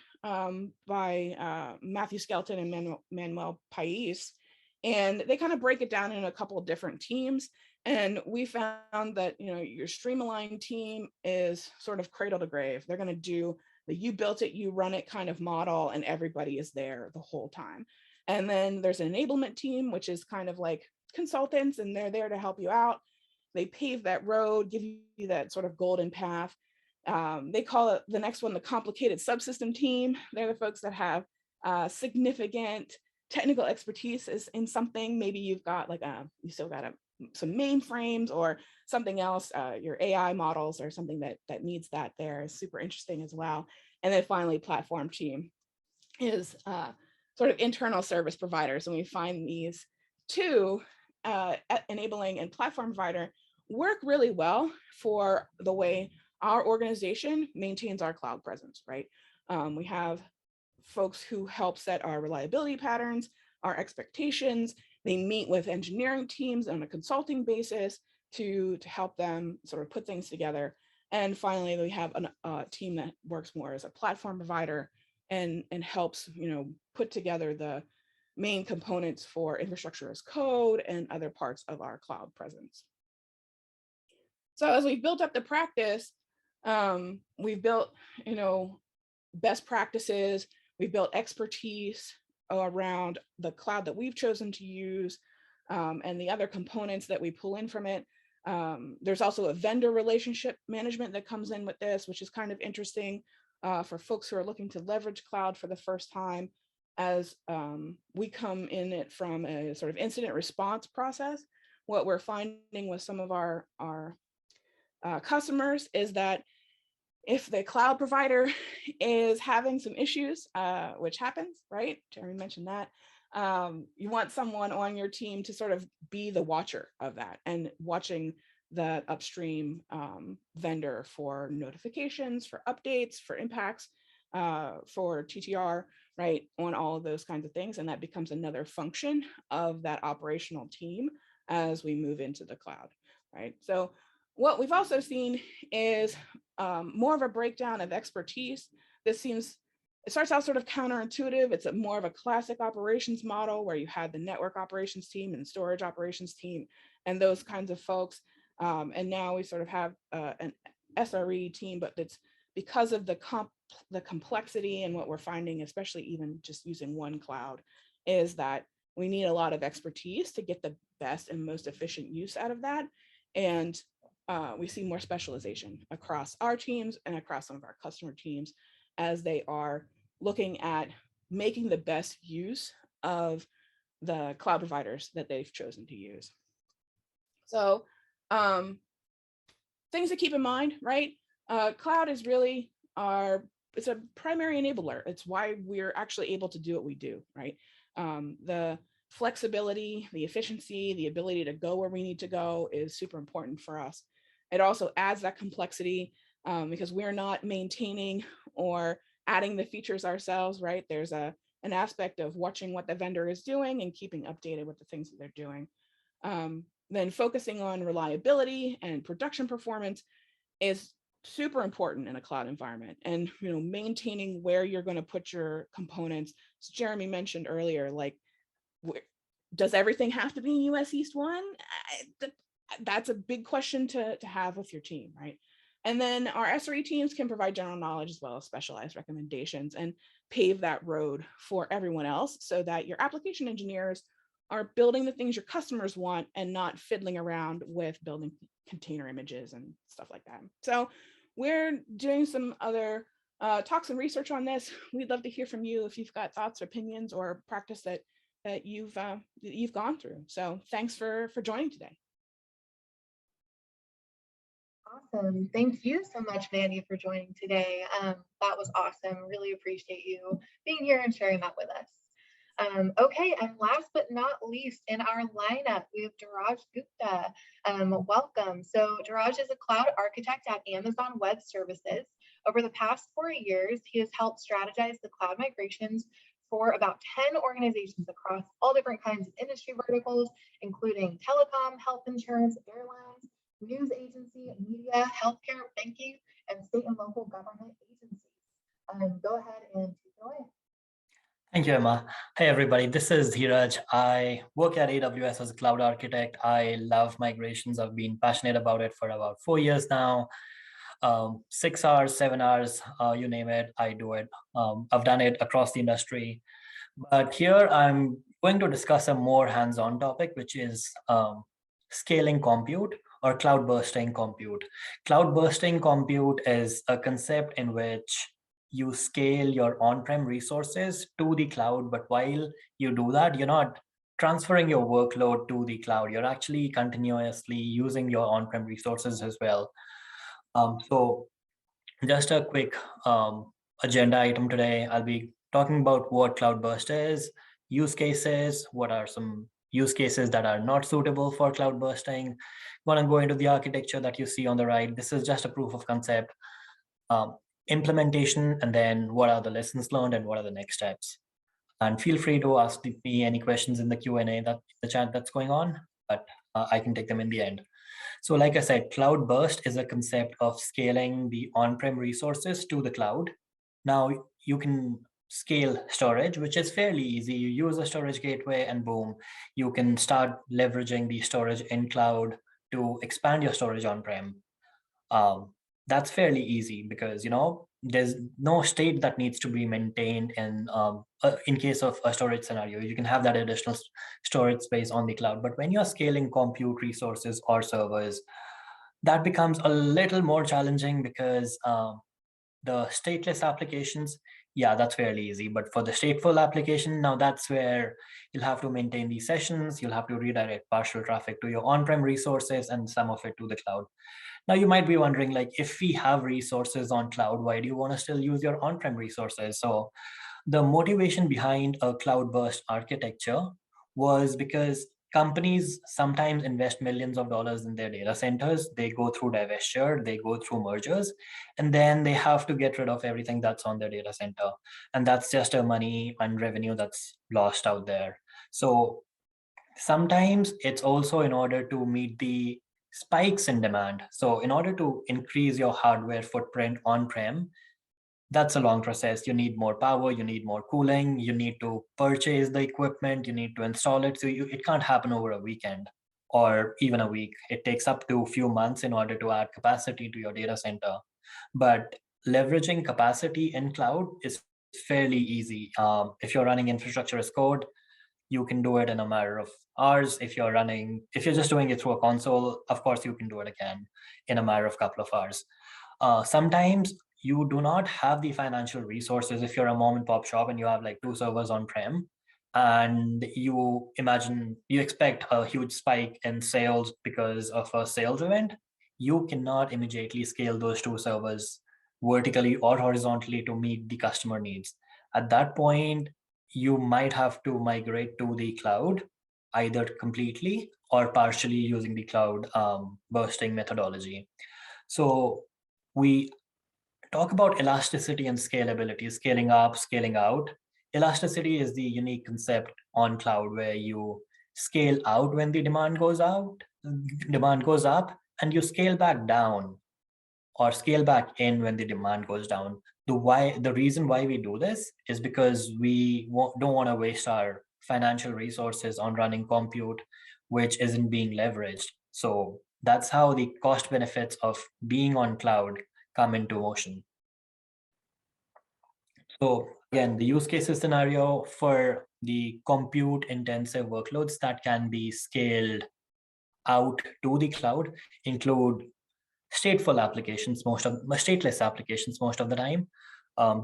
by Matthew Skelton and Manuel Pais. And they kind of break it down in a couple of different teams. And we found that, your streamline team is sort of cradle to grave. They're going to do the you built it, you run it kind of model, and everybody is there the whole time. And then there's an enablement team, which is kind of like consultants, and they're there to help you out. They pave that road, give you that sort of golden path. They call it the next one the complicated subsystem team. They're the folks that have significant technical expertise in something. Maybe you've got you still got some mainframes or something else, your AI models or something that needs that there is super interesting as well. And then finally, platform team is sort of internal service providers. And we find these two, enabling and platform provider, work really well for the way our organization maintains our cloud presence, right? We have folks who help set our reliability patterns, our expectations. They meet with engineering teams on a consulting basis to help them sort of put things together. And finally, we have a team that works more as a platform provider and helps, put together the main components for infrastructure as code and other parts of our cloud presence. So as we've built up the practice, we've built, best practices, we've built expertise around the cloud that we've chosen to use, and the other components that we pull in from it. There's also a vendor relationship management that comes in with this, which is kind of interesting for folks who are looking to leverage cloud for the first time, as we come in it from a sort of incident response process. What we're finding with some of our customers is that if the cloud provider is having some issues, which happens, right? Jeremy mentioned that. You want someone on your team to sort of be the watcher of that and watching the upstream vendor for notifications, for updates, for impacts, for TTR, right? On all of those kinds of things. And that becomes another function of that operational team as we move into the cloud, right? So what we've also seen is more of a breakdown of expertise. It starts out sort of counterintuitive. It's more of a classic operations model where you had the network operations team and storage operations team and those kinds of folks. And now we sort of have an SRE team, but it's because of the complexity and what we're finding, especially even just using one cloud, is that we need a lot of expertise to get the best and most efficient use out of that. And we see more specialization across our teams and across some of our customer teams as they are looking at making the best use of the cloud providers that they've chosen to use. So things to keep in mind, right? Cloud is really it's a primary enabler. It's why we're actually able to do what we do, right? The flexibility, the efficiency, the ability to go where we need to go is super important for us. It also adds that complexity because we're not maintaining or adding the features ourselves, right? There's an aspect of watching what the vendor is doing and keeping updated with the things that they're doing. Then focusing on reliability and production performance is super important in a cloud environment, and maintaining where you're going to put your components. As Jeremy mentioned earlier, like, does everything have to be in US East 1? That's a big question to have with your team, right? And then our SRE teams can provide general knowledge as well as specialized recommendations and pave that road for everyone else so that your application engineers are building the things your customers want and not fiddling around with building container images and stuff like that. So we're doing some other talks and research on this. We'd love to hear from you if you've got thoughts or opinions or practice that you've gone through. So thanks for joining today. Awesome. Thank you so much, Mandi, for joining today. That was awesome. Really appreciate you being here and sharing that with us. Okay, and last but not least in our lineup, we have Dheeraj Gupta. Welcome. So Dheeraj is a cloud architect at Amazon Web Services. Over the past 4 years, he has helped strategize the cloud migrations for about 10 organizations across all different kinds of industry verticals, including telecom, health insurance, airlines, news agency, media, healthcare, banking, and state and local government agencies. Go ahead and take it away. Thank you, Emma. Hey, everybody. This is Dheeraj. I work at AWS as a cloud architect. I love migrations. I've been passionate about it for about 4 years now. 6 hours, 7 hours, you name it, I do it. I've done it across the industry. But here I'm going to discuss a more hands-on topic, which is scaling compute or cloud bursting compute. Cloud bursting compute is a concept in which you scale your on-prem resources to the cloud, but while you do that, you're not transferring your workload to the cloud. You're actually continuously using your on-prem resources as well. So just a quick agenda item today. I'll be talking about what cloud burst is, use cases, what are some use cases that are not suitable for cloud bursting. Want to go into the architecture that you see on the right. This is just a proof of concept. Implementation, and then what are the lessons learned and what are the next steps. And feel free to ask me any questions in the Q&A, the chat that's going on, but I can take them in the end. So like I said, cloud burst is a concept of scaling the on-prem resources to the cloud. Now you can scale storage, which is fairly easy. You use a storage gateway and boom, you can start leveraging the storage in cloud to expand your storage on-prem. That's fairly easy because, you know, there's no state that needs to be maintained in case of a storage scenario. You can have that additional storage space on the cloud. But when you're scaling compute resources or servers, that becomes a little more challenging because the stateless applications, yeah, that's fairly easy. But for the stateful application, now that's where you'll have to maintain these sessions. You'll have to redirect partial traffic to your on-prem resources and some of it to the cloud. Now you might be wondering, like, if we have resources on cloud, why do you want to still use your on-prem resources? So the motivation behind a cloud burst architecture was because companies sometimes invest millions of dollars in their data centers. They go through divestiture, they go through mergers, and then they have to get rid of everything that's on their data center. And that's just a money and revenue that's lost out there. So sometimes it's also in order to meet the spikes in demand. So in order to increase your hardware footprint on-prem, that's a long process. You need more power, you need more cooling, you need to purchase the equipment, you need to install it. So it can't happen over a weekend or even a week. It takes up to a few months in order to add capacity to your data center. But leveraging capacity in cloud is fairly easy. If you're running infrastructure as code, you can do it in a matter of hours. If you're just doing it through a console, of course, you can do it again in a matter of couple of hours. Sometimes you do not have the financial resources. If you're a mom and pop shop and you have like 2 servers on-prem, and you expect a huge spike in sales because of a sales event, you cannot immediately scale those 2 servers vertically or horizontally to meet the customer needs. At that point, you might have to migrate to the cloud, either completely or partially using the cloud bursting methodology. So we talk about elasticity and scalability, scaling up, scaling out. Elasticity is the unique concept on cloud where you scale out when the demand goes up, and you scale back down or scale back in when the demand goes down. The reason why we do this is because we don't want to waste our financial resources on running compute, which isn't being leveraged. So that's how the cost benefits of being on cloud come into motion. So again, the use cases scenario for the compute intensive workloads that can be scaled out to the cloud include stateful applications, stateless applications most of the time,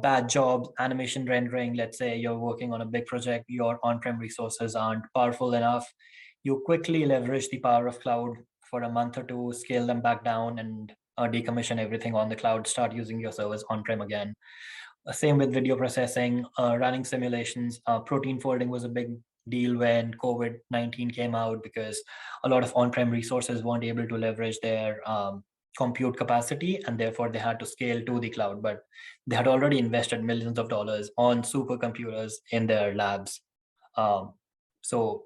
bad jobs, animation rendering. Let's say you're working on a big project, your on-prem resources aren't powerful enough. You quickly leverage the power of cloud for a month or two, scale them back down and decommission everything on the cloud, start using your servers on-prem again. Same with video processing, running simulations. Protein folding was a big deal when COVID-19 came out because a lot of on-prem resources weren't able to leverage their compute capacity, and therefore they had to scale to the cloud, but they had already invested millions of dollars on supercomputers in their labs. So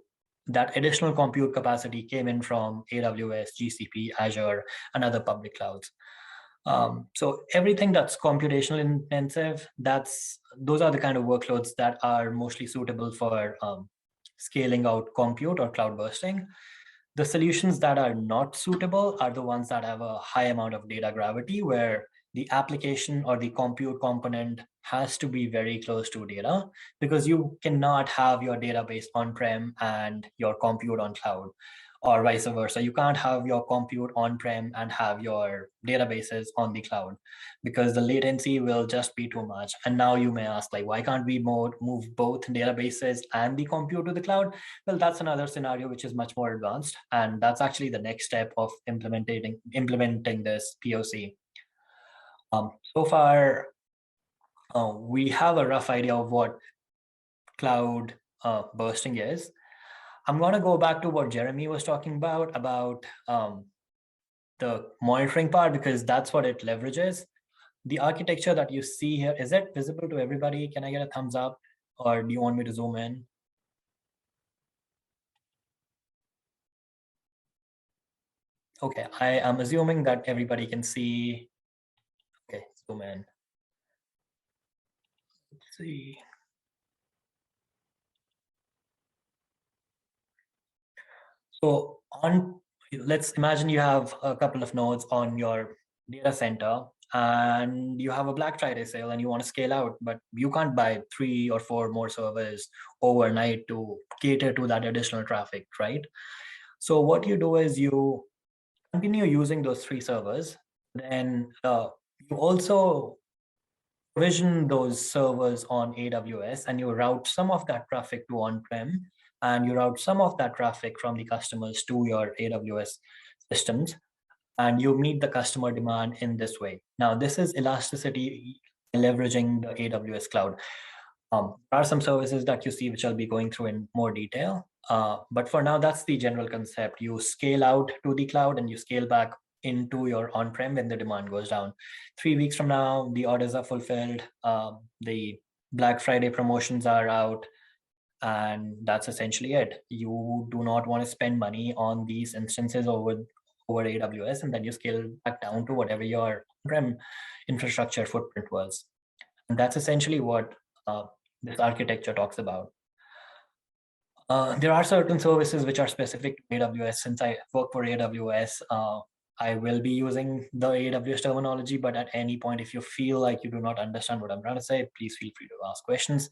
that additional compute capacity came in from AWS, GCP, Azure, and other public clouds. So everything that's computational intensive, those are the kind of workloads that are mostly suitable for scaling out compute or cloud bursting. The solutions that are not suitable are the ones that have a high amount of data gravity, where the application or the compute component has to be very close to data, because you cannot have your database on-prem and your compute on cloud, or vice versa. You can't have your compute on-prem and have your databases on the cloud, because the latency will just be too much. And now you may ask, like, why can't we move both databases and the compute to the cloud? Well, that's another scenario which is much more advanced, and that's actually the next step of implementing this POC. So far, we have a rough idea of what cloud bursting is. I'm going to go back to what Jeremy was talking about the monitoring part, because that's what it leverages. The architecture that you see here, is it visible to everybody? Can I get a thumbs up, or do you want me to zoom in? Okay, I am assuming that everybody can see. Okay, zoom in. Let's see. So let's imagine you have a couple of nodes on your data center, and you have a Black Friday sale and you want to scale out, but you can't buy 3 or 4 more servers overnight to cater to that additional traffic, right? So what you do is you continue using those 3 servers, then you also provision those servers on AWS, and you route some of that traffic to on-prem, and you route some of that traffic from the customers to your AWS systems, and you meet the customer demand in this way. Now, this is elasticity leveraging the AWS cloud. There are some services that you see which I'll be going through in more detail, but for now, that's the general concept. You scale out to the cloud and you scale back into your on-prem when the demand goes down. 3 weeks from now, the orders are fulfilled, the Black Friday promotions are out, and that's essentially it. You do not want to spend money on these instances over AWS, and then you scale back down to whatever your on-prem infrastructure footprint was. And that's essentially what this architecture talks about. There are certain services which are specific to AWS. Since I work for AWS, I will be using the AWS terminology, but at any point, if you feel like you do not understand what I'm trying to say, please feel free to ask questions.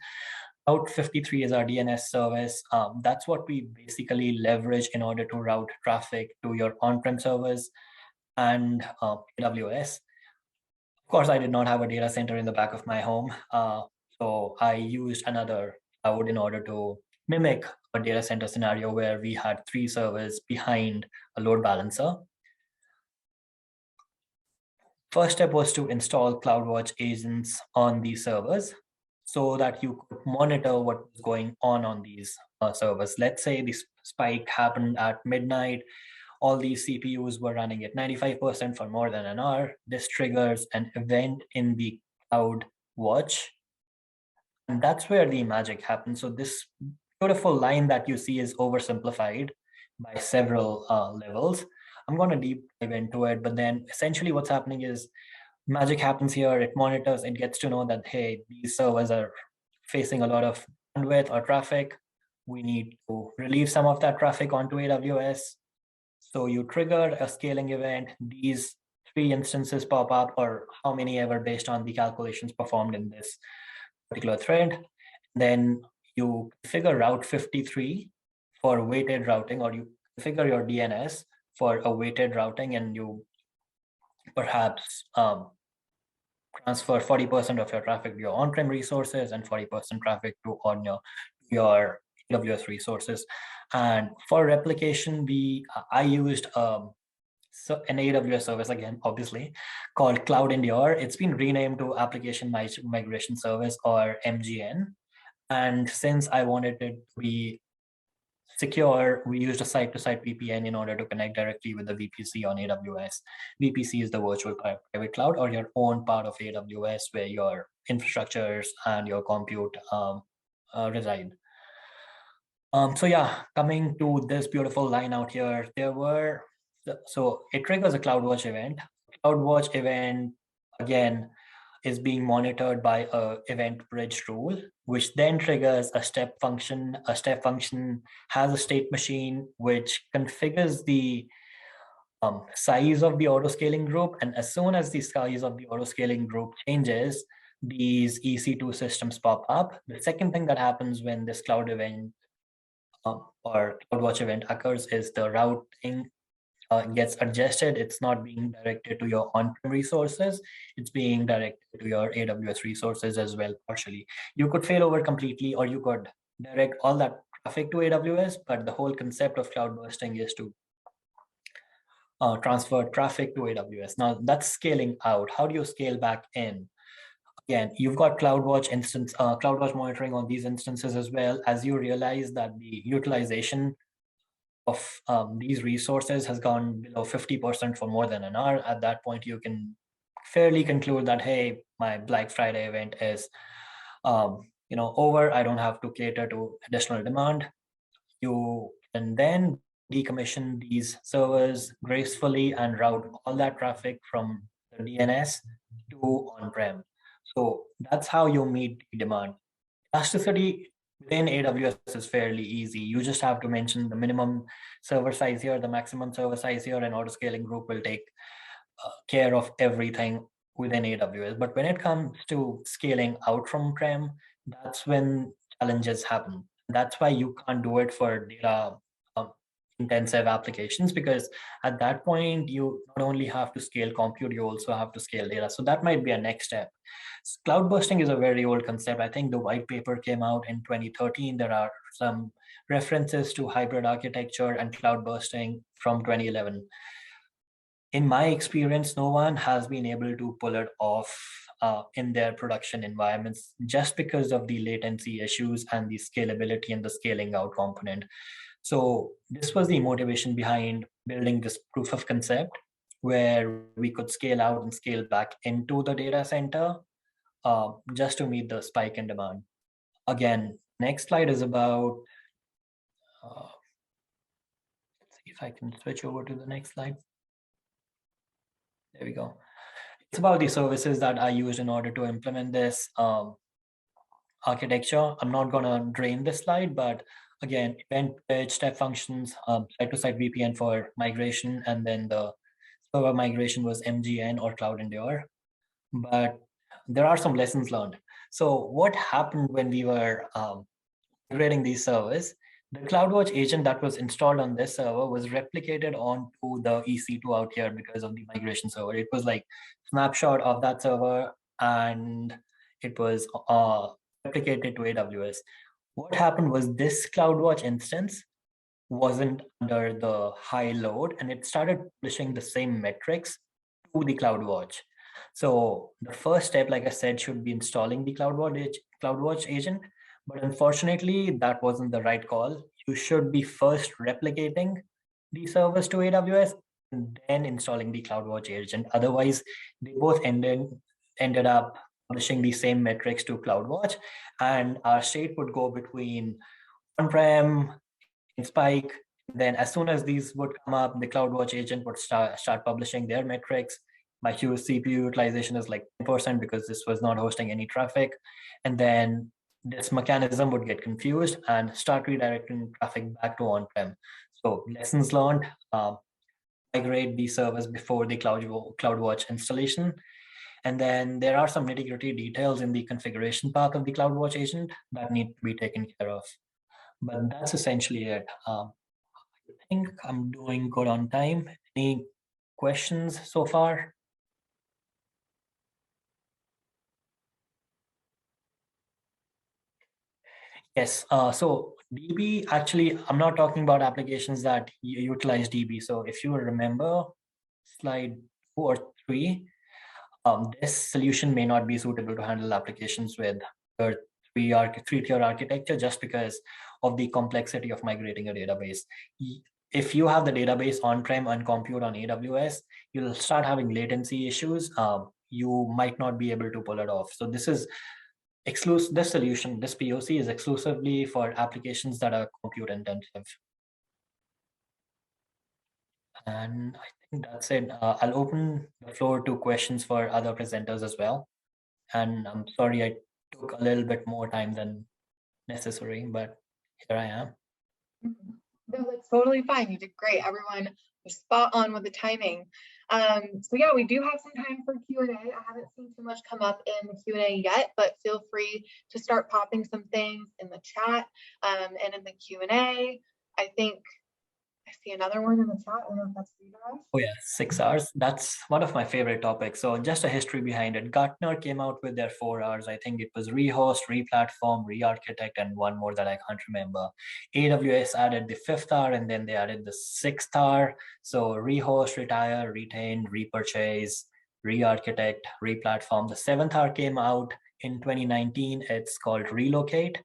Route 53 is our DNS service. That's what we basically leverage in order to route traffic to your on-prem servers and AWS. Of course, I did not have a data center in the back of my home, so I used another cloud in order to mimic a data center scenario where we had 3 servers behind a load balancer. First step was to install CloudWatch agents on these servers so that you could monitor what was going on these servers. Let's say this spike happened at midnight. All these CPUs were running at 95% for more than an hour. This triggers an event in the CloudWatch, and that's where the magic happens. So this beautiful line that you see is oversimplified by several levels. I'm going to deep dive into it, but then essentially what's happening is magic happens here. It monitors, it gets to know that, hey, these servers are facing a lot of bandwidth or traffic. We need to relieve some of that traffic onto AWS. So you trigger a scaling event. These 3 instances pop up, or how many ever, based on the calculations performed in this particular thread. Then you configure Route 53 for weighted routing, or you configure your DNS for a weighted routing, and you perhaps transfer 40% of your traffic to your on-prem resources and 40% traffic to your AWS resources. And for replication, I used an AWS service, again, obviously, called Cloud Endure. It's been renamed to Application Migration Service, or MGN. And since I wanted it to be secure, we used a site-to-site VPN in order to connect directly with the VPC on AWS. VPC is the virtual private cloud, or your own part of AWS where your infrastructures and your compute reside. So yeah, coming to this beautiful line out here, so it triggers a CloudWatch event. CloudWatch event, again, is being monitored by a event bridge rule, which then triggers a step function. A step function has a state machine, which configures the size of the autoscaling group. And as soon as the size of the autoscaling group changes, these EC2 systems pop up. The second thing that happens when this cloud event or CloudWatch event occurs is the routing gets adjusted. It's not being directed to your on-prem resources. It's being directed to your AWS resources as well, partially. You could fail over completely, or you could direct all that traffic to AWS, but the whole concept of cloud bursting is to transfer traffic to AWS. Now that's scaling out. How do you scale back in? Again, you've got CloudWatch instance, CloudWatch monitoring on these instances as well. As you realize that the utilization of these resources has gone below 50% for more than an hour, at that point you can fairly conclude that, hey, my Black Friday event is over. I don't have to cater to additional demand. You can then decommission these servers gracefully and route all that traffic from the DNS to on-prem. So that's how you meet the demand. Elasticity within AWS is fairly easy. You just have to mention the minimum server size here, the maximum server size here, and autoscaling group will take care of everything within AWS. But when it comes to scaling out from prem, that's when challenges happen. That's why you can't do it for data intensive applications, because at that point you not only have to scale compute, you also have to scale data. So that might be a next step. Cloud bursting is a very old concept. I think the white paper came out in 2013. There are some references to hybrid architecture and cloud bursting from 2011. In my experience, no one has been able to pull it off in their production environments, just because of the latency issues and the scalability and the scaling out component. So this was the motivation behind building this proof of concept, where we could scale out and scale back into the data center just to meet the spike in demand. Again, next slide is about, let's see if I can switch over to the next slide. There we go. It's about the services that I used in order to implement this architecture. I'm not going to drain this slide, but again, event bridge, step functions, site-to-site VPN for migration, and then the server migration was MGN or Cloud Endure. But there are some lessons learned. So what happened when we were migrating these servers? The CloudWatch agent that was installed on this server was replicated onto the EC2 out here because of the migration server. It was like snapshot of that server, and it was replicated to AWS. What happened was this CloudWatch instance wasn't under the high load, and it started publishing the same metrics to the CloudWatch. So the first step, like I said, should be installing the CloudWatch agent. But unfortunately, that wasn't the right call. You should be first replicating the servers to AWS and then installing the CloudWatch agent. Otherwise, they both ended up publishing the same metrics to CloudWatch, and our state would go between on-prem and spike. Then as soon as these would come up, the CloudWatch agent would start publishing their metrics. My CPU utilization is like 10% because this was not hosting any traffic. And then this mechanism would get confused and start redirecting traffic back to on-prem. So lessons learned, migrate these servers before the CloudWatch installation. And then there are some nitty-gritty details in the configuration path of the CloudWatch agent that need to be taken care of. But that's essentially it. I think I'm doing good on time. Any questions so far? Yes, so DB, actually, I'm not talking about applications that utilize DB. So if you remember slide 2 or 3, this solution may not be suitable to handle applications with your three-tier architecture, just because of the complexity of migrating a database. If you have the database on-prem and compute on AWS, you'll start having latency issues. You might not be able to pull it off. So this is exclusive. This solution, this POC, is exclusively for applications that are compute intensive. And I think that's it. I'll open the floor to questions for other presenters as well. And I'm sorry I took a little bit more time than necessary, but here I am. No, that's totally fine. You did great. Everyone was spot on with the timing. So yeah, we do have some time for Q&A. I haven't seen too much come up in the Q&A yet, but feel free to start popping some things in the chat and in the Q&A. I think I see another one in the chat. I don't know if that's for you guys. Oh yeah, 6 hours. That's one of my favorite topics. So just a history behind it. Gartner came out with their 4 hours. I think it was rehost, replatform, re-architect, and one more that I can't remember. AWS added the 5th hour, and then they added the 6th hour. So rehost, retire, retain, repurchase, re-architect, replatform. The 7th hour came out in 2019. It's called relocate.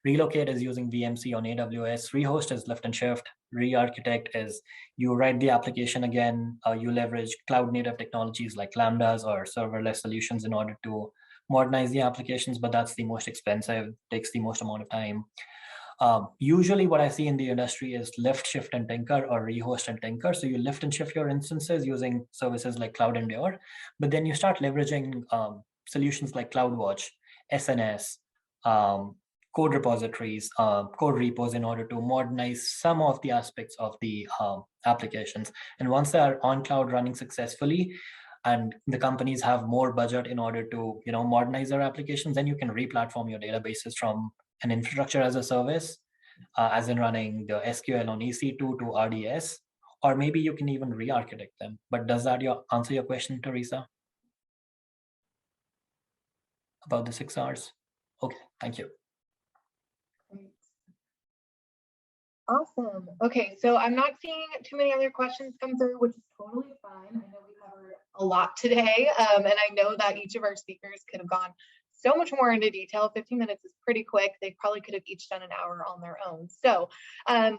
Relocate is using VMC on AWS. Rehost is lift and shift. Re-architect is you write the application again. You leverage cloud native technologies like Lambdas or serverless solutions in order to modernize the applications, but that's the most expensive, takes the most amount of time. Usually what I see in the industry is lift, shift, and tinker, or rehost and tinker. So you lift and shift your instances using services like Cloud Endure, but then you start leveraging solutions like CloudWatch, SNS, code repositories, code repos in order to modernize some of the aspects of the applications. And once they are on cloud running successfully, and the companies have more budget in order to modernize their applications, then you can re-platform your databases from an infrastructure as a service, as in running the SQL on EC2 to RDS, or maybe you can even re-architect them. But does that answer your question, Teresa? About the 6 hours? Okay, thank you. Awesome. Okay, so I'm not seeing too many other questions come through, which is totally fine. I know we covered a lot today, and I know that each of our speakers could have gone so much more into detail. 15 minutes is pretty quick. They probably could have each done an hour on their own. So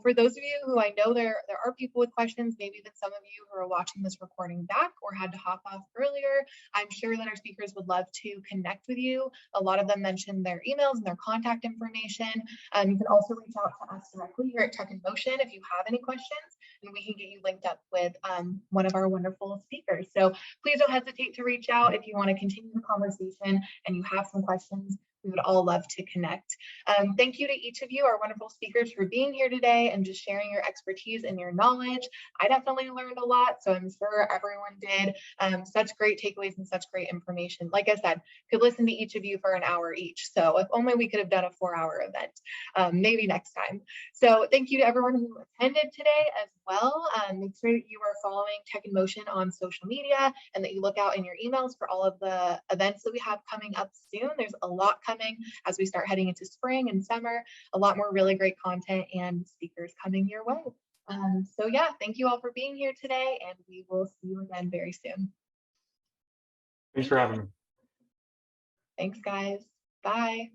for those of you who I know there are people with questions, maybe even some of you who are watching this recording back or had to hop off earlier, I'm sure that our speakers would love to connect with you. A lot of them mentioned their emails and their contact information. You can also reach out to us directly here at Tech in Motion if you have any questions, and we can get you linked up with one of our wonderful speakers. So please don't hesitate to reach out if you want to continue the conversation and you have some questions. We would all love to connect. Thank you to each of you, our wonderful speakers, for being here today and just sharing your expertise and your knowledge. I definitely learned a lot, so I'm sure everyone did. Such great takeaways and such great information. Like I said, could listen to each of you for an hour each. So if only we could have done a 4-hour event, maybe next time. So thank you to everyone who attended today as well. Make sure that you are following Tech in Motion on social media and that you look out in your emails for all of the events that we have coming up soon. There's a lot coming as we start heading into spring and summer, a lot more really great content and speakers coming your way. So yeah, thank you all for being here today, and we will see you again very soon. Thanks for having me. Thanks, guys. Bye.